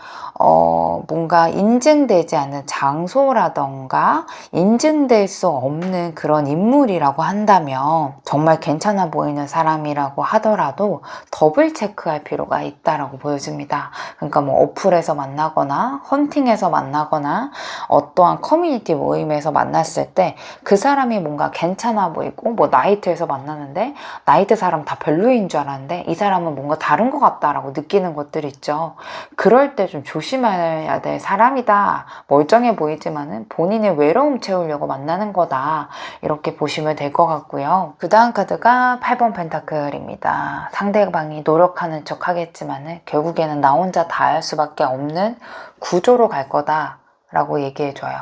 뭔가 인증되지 않은 장소라던가 인증될 수 없는 그런 인물이라고 한다면, 정말 괜찮아 보이는 사람이라고 하더라도 더블 체크할 필요가 있다라고 보여집니다. 그러니까 뭐 어플에서 만나거나 헌팅에서 만나거나 어떠한 커뮤니티 모임에서 만났을 때 그 사람이 뭔가 괜찮아 보이고, 뭐 나이트에서 만나는데 나이트 사람 다 별로인 줄 알았는데 이 사람은 뭔가 다른 것 같다라고 느끼는 것들 있죠. 그럴 때 좀 조심해야 될 사람이다. 멀쩡해 보이지만은 본인의 외로움 채우려고 만나는 거다, 이렇게 보시면 될 것 같고요. 그 다음 카드가 8번 펜타클입니다. 상대방이 노력하는 척 하겠지만은 결국에는 나 혼자 다 할 수밖에 없는 구조로 갈 거다 라고 얘기해줘요.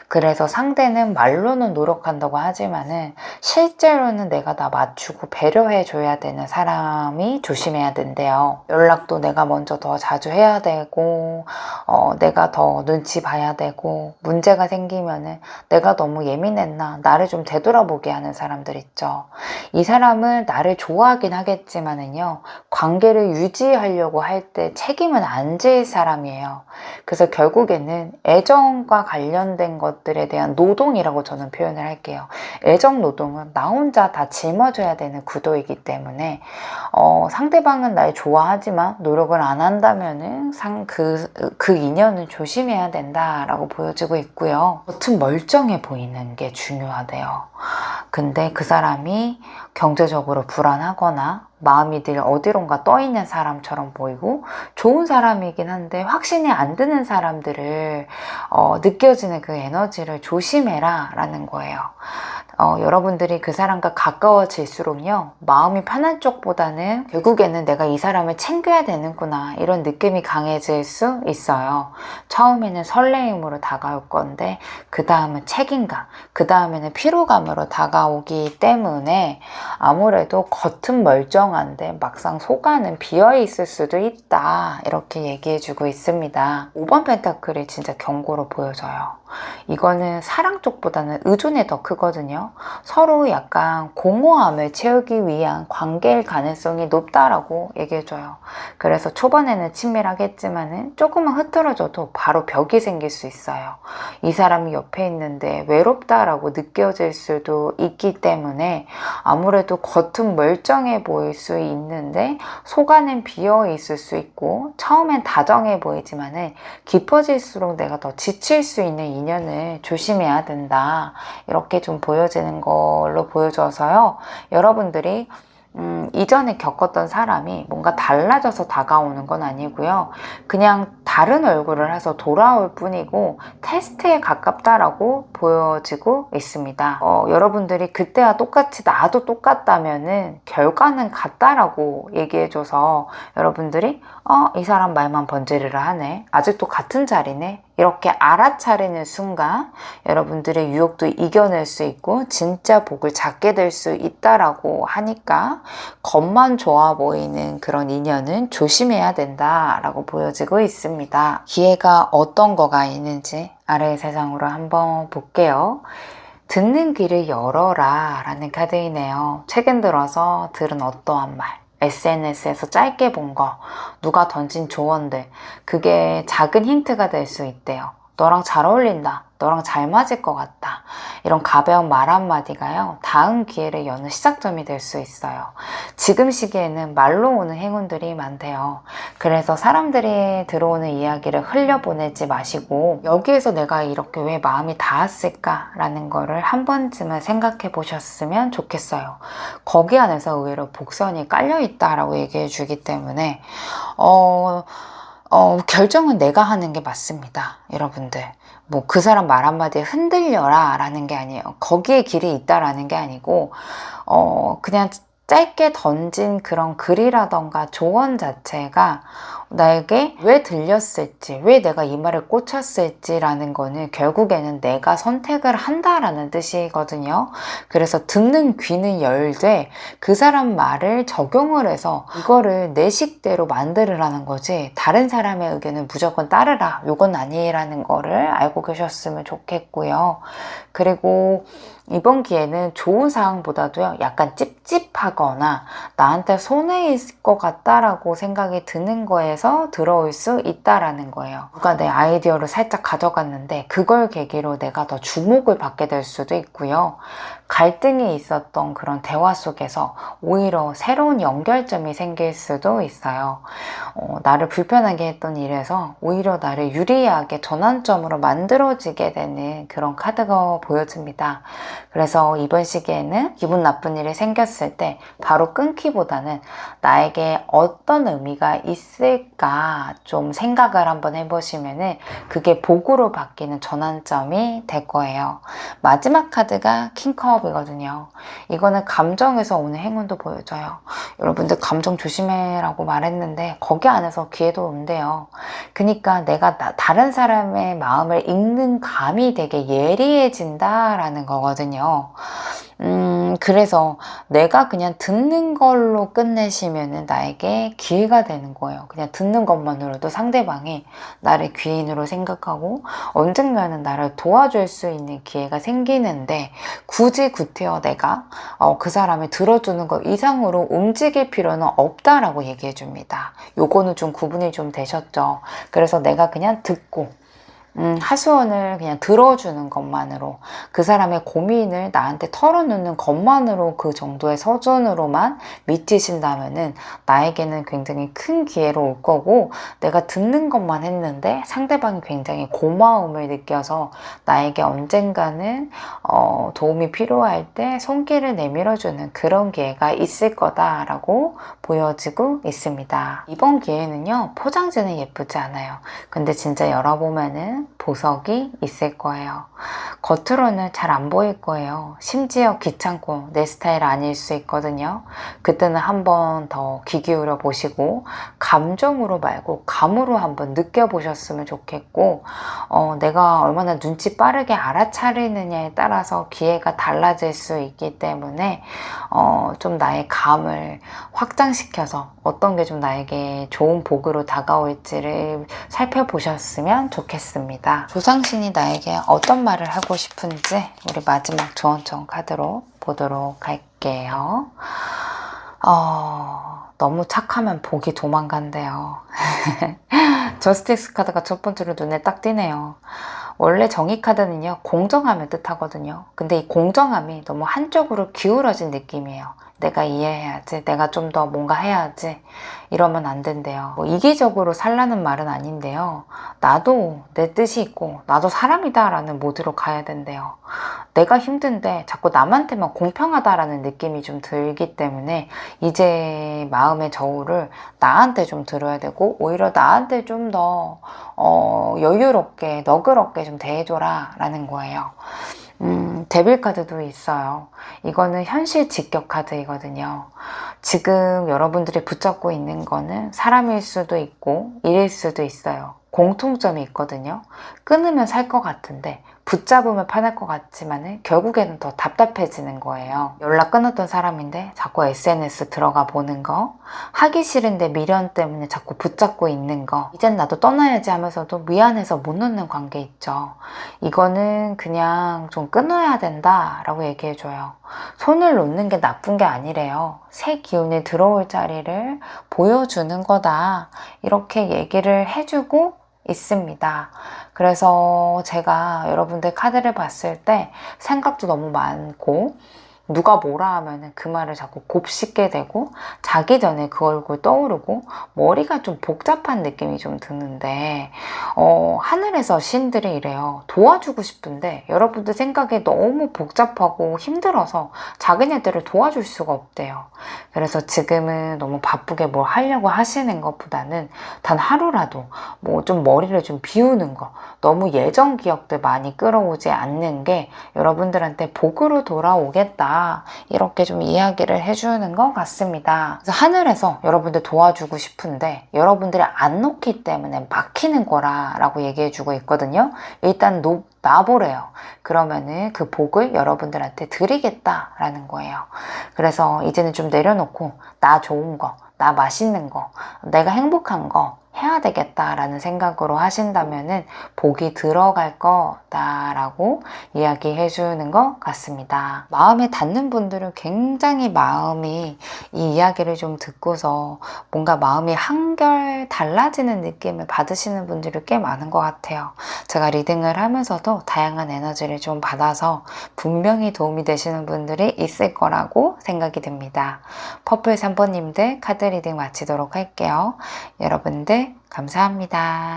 그래서 상대는 말로는 노력한다고 하지만은 실제로는 내가 다 맞추고 배려해줘야 되는 사람이 조심해야 된대요. 연락도 내가 먼저 더 자주 해야 되고, 내가 더 눈치 봐야 되고, 문제가 생기면은 내가 너무 예민했나, 나를 좀 되돌아보게 하는 사람들 있죠. 이 사람은 나를 좋아하긴 하겠지만은요, 관계를 유지하려고 할 때 책임은 안 질 사람이에요. 그래서 결국에는 애정과 관련된 것들에 대한 노동이라고 저는 표현을 할게요. 애정 노동은 나 혼자 다 짊어져야 되는 구도이기 때문에 상대방은 날 좋아하지만 노력을 안 한다면은 그 인연은 조심해야 된다라고 보여지고 있고요. 겉은 멀쩡해 보이는 게 중요하대요. 근데 그 사람이 경제적으로 불안하거나 마음이 늘 어디론가 떠있는 사람처럼 보이고 좋은 사람이긴 한데 확신이 안 드는 사람들을 느껴지는 그 에너지를 조심해라 라는 거예요. 여러분들이 그 사람과 가까워질수록요, 마음이 편한 쪽보다는 결국에는 내가 이 사람을 챙겨야 되는구나, 이런 느낌이 강해질 수 있어요. 처음에는 설레임으로 다가올 건데 그 다음은 책임감, 그 다음에는 피로감으로 다가오기 때문에 아무래도 겉은 멀쩡한데 막상 속 안은 비어있을 수도 있다, 이렇게 얘기해주고 있습니다. 5번 펜타클이 진짜 경고로 보여져요. 이거는 사랑 쪽보다는 의존이 더 크거든요. 서로 약간 공허함을 채우기 위한 관계일 가능성이 높다라고 얘기해줘요. 그래서 초반에는 친밀하겠지만은 조금만 흐트러져도 바로 벽이 생길 수 있어요. 이 사람이 옆에 있는데 외롭다라고 느껴질 수도 있기 때문에 아무래도 겉은 멀쩡해 보일 수 있는데 속 안엔 비어 있을 수 있고, 처음엔 다정해 보이지만은 깊어질수록 내가 더 지칠 수 있는 인연을 조심해야 된다, 이렇게 좀 보여지는 걸로 보여져서요. 여러분들이 이전에 겪었던 사람이 뭔가 달라져서 다가오는 건 아니고요. 그냥 다른 얼굴을 해서 돌아올 뿐이고 테스트에 가깝다라고 보여지고 있습니다. 여러분들이 그때와 똑같이 나도 똑같다면은 결과는 같다라고 얘기해줘서 여러분들이 이 사람 말만 번지르르 하네, 아직도 같은 자리네, 이렇게 알아차리는 순간 여러분들의 유혹도 이겨낼 수 있고 진짜 복을 잡게 될 수 있다라고 하니까, 겉만 좋아 보이는 그런 인연은 조심해야 된다라고 보여지고 있습니다. 기회가 어떤 거가 있는지 아래의 세상으로 한번 볼게요. 듣는 귀를 열어라 라는 카드이네요. 최근 들어서 들은 어떠한 말, SNS에서 짧게 본 거, 누가 던진 조언들, 그게 작은 힌트가 될 수 있대요. 너랑 잘 어울린다, 너랑 잘 맞을 것 같다, 이런 가벼운 말 한마디가요, 다음 기회를 여는 시작점이 될 수 있어요. 지금 시기에는 말로 오는 행운들이 많대요. 그래서 사람들이 들어오는 이야기를 흘려보내지 마시고, 여기에서 내가 이렇게 왜 마음이 닿았을까 라는 거를 한 번쯤은 생각해 보셨으면 좋겠어요. 거기 안에서 의외로 복선이 깔려 있다라고 얘기해 주기 때문에 결정은 내가 하는 게 맞습니다. 여러분들, 뭐 그 사람 말 한마디에 흔들려라 라는 게 아니에요. 거기에 길이 있다라는 게 아니고 그냥 짧게 던진 그런 글이라던가 조언 자체가 나에게 왜 들렸을지, 왜 내가 이 말을 꽂혔을지라는 거는 결국에는 내가 선택을 한다라는 뜻이거든요. 그래서 듣는 귀는 열되 그 사람 말을 적용을 해서 이거를 내 식대로 만들으라는 거지, 다른 사람의 의견을 무조건 따르라, 요건 아니라는 거를 알고 계셨으면 좋겠고요. 그리고 이번 기회는 좋은 상황보다도요, 약간 찝찝하거나 나한테 손해 있을 것 같다라고 생각이 드는 거에서 들어올 수 있다라는 거예요. 누가 내 아이디어를 살짝 가져갔는데 그걸 계기로 내가 더 주목을 받게 될 수도 있고요. 갈등이 있었던 그런 대화 속에서 오히려 새로운 연결점이 생길 수도 있어요. 나를 불편하게 했던 일에서 오히려 나를 유리하게 전환점으로 만들어지게 되는 그런 카드가 보여집니다. 그래서 이번 시기에는 기분 나쁜 일이 생겼을 때 바로 끊기보다는 나에게 어떤 의미가 있을까 좀 생각을 한번 해보시면은 그게 복으로 바뀌는 전환점이 될 거예요. 마지막 카드가 킹컵이거든요. 이거는 감정에서 오는 행운도 보여줘요. 여러분들 감정 조심해라고 말했는데 거기 안에서 기회도 온대요. 그러니까 내가 다른 사람의 마음을 읽는 감이 되게 예리해진다라는 거거든요. 그래서 내가 그냥 듣는 걸로 끝내시면은 나에게 기회가 되는 거예요. 그냥 듣는 것만으로도 상대방이 나를 귀인으로 생각하고 언젠가는 나를 도와줄 수 있는 기회가 생기는데, 굳이 구태여 내가 그 사람을 들어주는 것 이상으로 움직일 필요는 없다라고 얘기해 줍니다. 요거는 좀 구분이 좀 되셨죠? 그래서 내가 그냥 듣고 하소연을 그냥 들어주는 것만으로, 그 사람의 고민을 나한테 털어놓는 것만으로 그 정도의 서준으로만 미치신다면은 나에게는 굉장히 큰 기회로 올 거고, 내가 듣는 것만 했는데 상대방이 굉장히 고마움을 느껴서 나에게 언젠가는 도움이 필요할 때 손길을 내밀어주는 그런 기회가 있을 거다라고 보여지고 있습니다. 이번 기회는요, 포장지는 예쁘지 않아요. 근데 진짜 열어보면은 보석이 있을 거예요. 겉으로는 잘 안 보일 거예요. 심지어 귀찮고 내 스타일 아닐 수 있거든요. 그때는 한번 더 귀 기울여 보시고 감정으로 말고 감으로 한번 느껴보셨으면 좋겠고, 내가 얼마나 눈치 빠르게 알아차리느냐에 따라서 기회가 달라질 수 있기 때문에 좀 나의 감을 확장시켜서 어떤 게 좀 나에게 좋은 복으로 다가올지를 살펴보셨으면 좋겠습니다. 조상신이 나에게 어떤 말을 하고 싶은지 우리 마지막 조언청 카드로 보도록 할게요. 너무 착하면 복이 도망간대요. 저스티스 카드가 첫 번째로 눈에 딱 띄네요. 원래 정의 카드는요, 공정함을 뜻하거든요. 근데 이 공정함이 너무 한쪽으로 기울어진 느낌이에요. 내가 이해해야지, 내가 좀 더 뭔가 해야지, 이러면 안 된대요. 뭐 이기적으로 살라는 말은 아닌데요. 나도 내 뜻이 있고 나도 사람이다 라는 모드로 가야 된대요. 내가 힘든데 자꾸 남한테만 공평하다라는 느낌이 좀 들기 때문에 이제 마음의 저울을 나한테 좀 들어야 되고, 오히려 나한테 좀 더 여유롭게 너그럽게 좀 대해줘라 라는 거예요. 데빌 카드도 있어요. 이거는 현실 직격 카드이거든요. 지금 여러분들이 붙잡고 있는 거는 사람일 수도 있고 일일 수도 있어요. 공통점이 있거든요. 끊으면 살 것 같은데 붙잡으면 편할 것 같지만 결국에는 더 답답해지는 거예요. 연락 끊었던 사람인데 자꾸 SNS 들어가 보는 거, 하기 싫은데 미련 때문에 자꾸 붙잡고 있는 거, 이젠 나도 떠나야지 하면서도 미안해서 못 놓는 관계 있죠. 이거는 그냥 좀 끊어야 된다 라고 얘기해줘요. 손을 놓는 게 나쁜 게 아니래요. 새 기운이 들어올 자리를 보여주는 거다, 이렇게 얘기를 해주고 있습니다. 그래서 제가 여러분들 카드를 봤을 때 생각도 너무 많고, 누가 뭐라 하면은 그 말을 자꾸 곱씹게 되고, 자기 전에 그 얼굴 떠오르고, 머리가 좀 복잡한 느낌이 좀 드는데, 하늘에서 신들이 이래요. 도와주고 싶은데 여러분들 생각이 너무 복잡하고 힘들어서 자기네들을 도와줄 수가 없대요. 그래서 지금은 너무 바쁘게 뭘 하려고 하시는 것보다는 단 하루라도 뭐 좀 머리를 좀 비우는 거, 너무 예전 기억들 많이 끌어오지 않는 게 여러분들한테 복으로 돌아오겠다, 이렇게 좀 이야기를 해주는 것 같습니다. 그래서 하늘에서 여러분들 도와주고 싶은데 여러분들이 안 놓기 때문에 막히는 거라고 얘기해주고 있거든요. 일단 놔보래요. 그러면은 그 복을 여러분들한테 드리겠다라는 거예요. 그래서 이제는 좀 내려놓고 나 좋은 거, 나 맛있는 거, 내가 행복한 거 해야 되겠다라는 생각으로 하신다면은 복이 들어갈 거다라고 이야기해 주는 것 같습니다. 마음에 닿는 분들은 굉장히 마음이 이 이야기를 좀 듣고서 뭔가 마음이 한결 달라지는 느낌을 받으시는 분들이 꽤 많은 것 같아요. 제가 리딩을 하면서도 다양한 에너지를 좀 받아서 분명히 도움이 되시는 분들이 있을 거라고 생각이 듭니다. 퍼플 3번님들 카드 리딩 마치도록 할게요. 여러분들 감사합니다.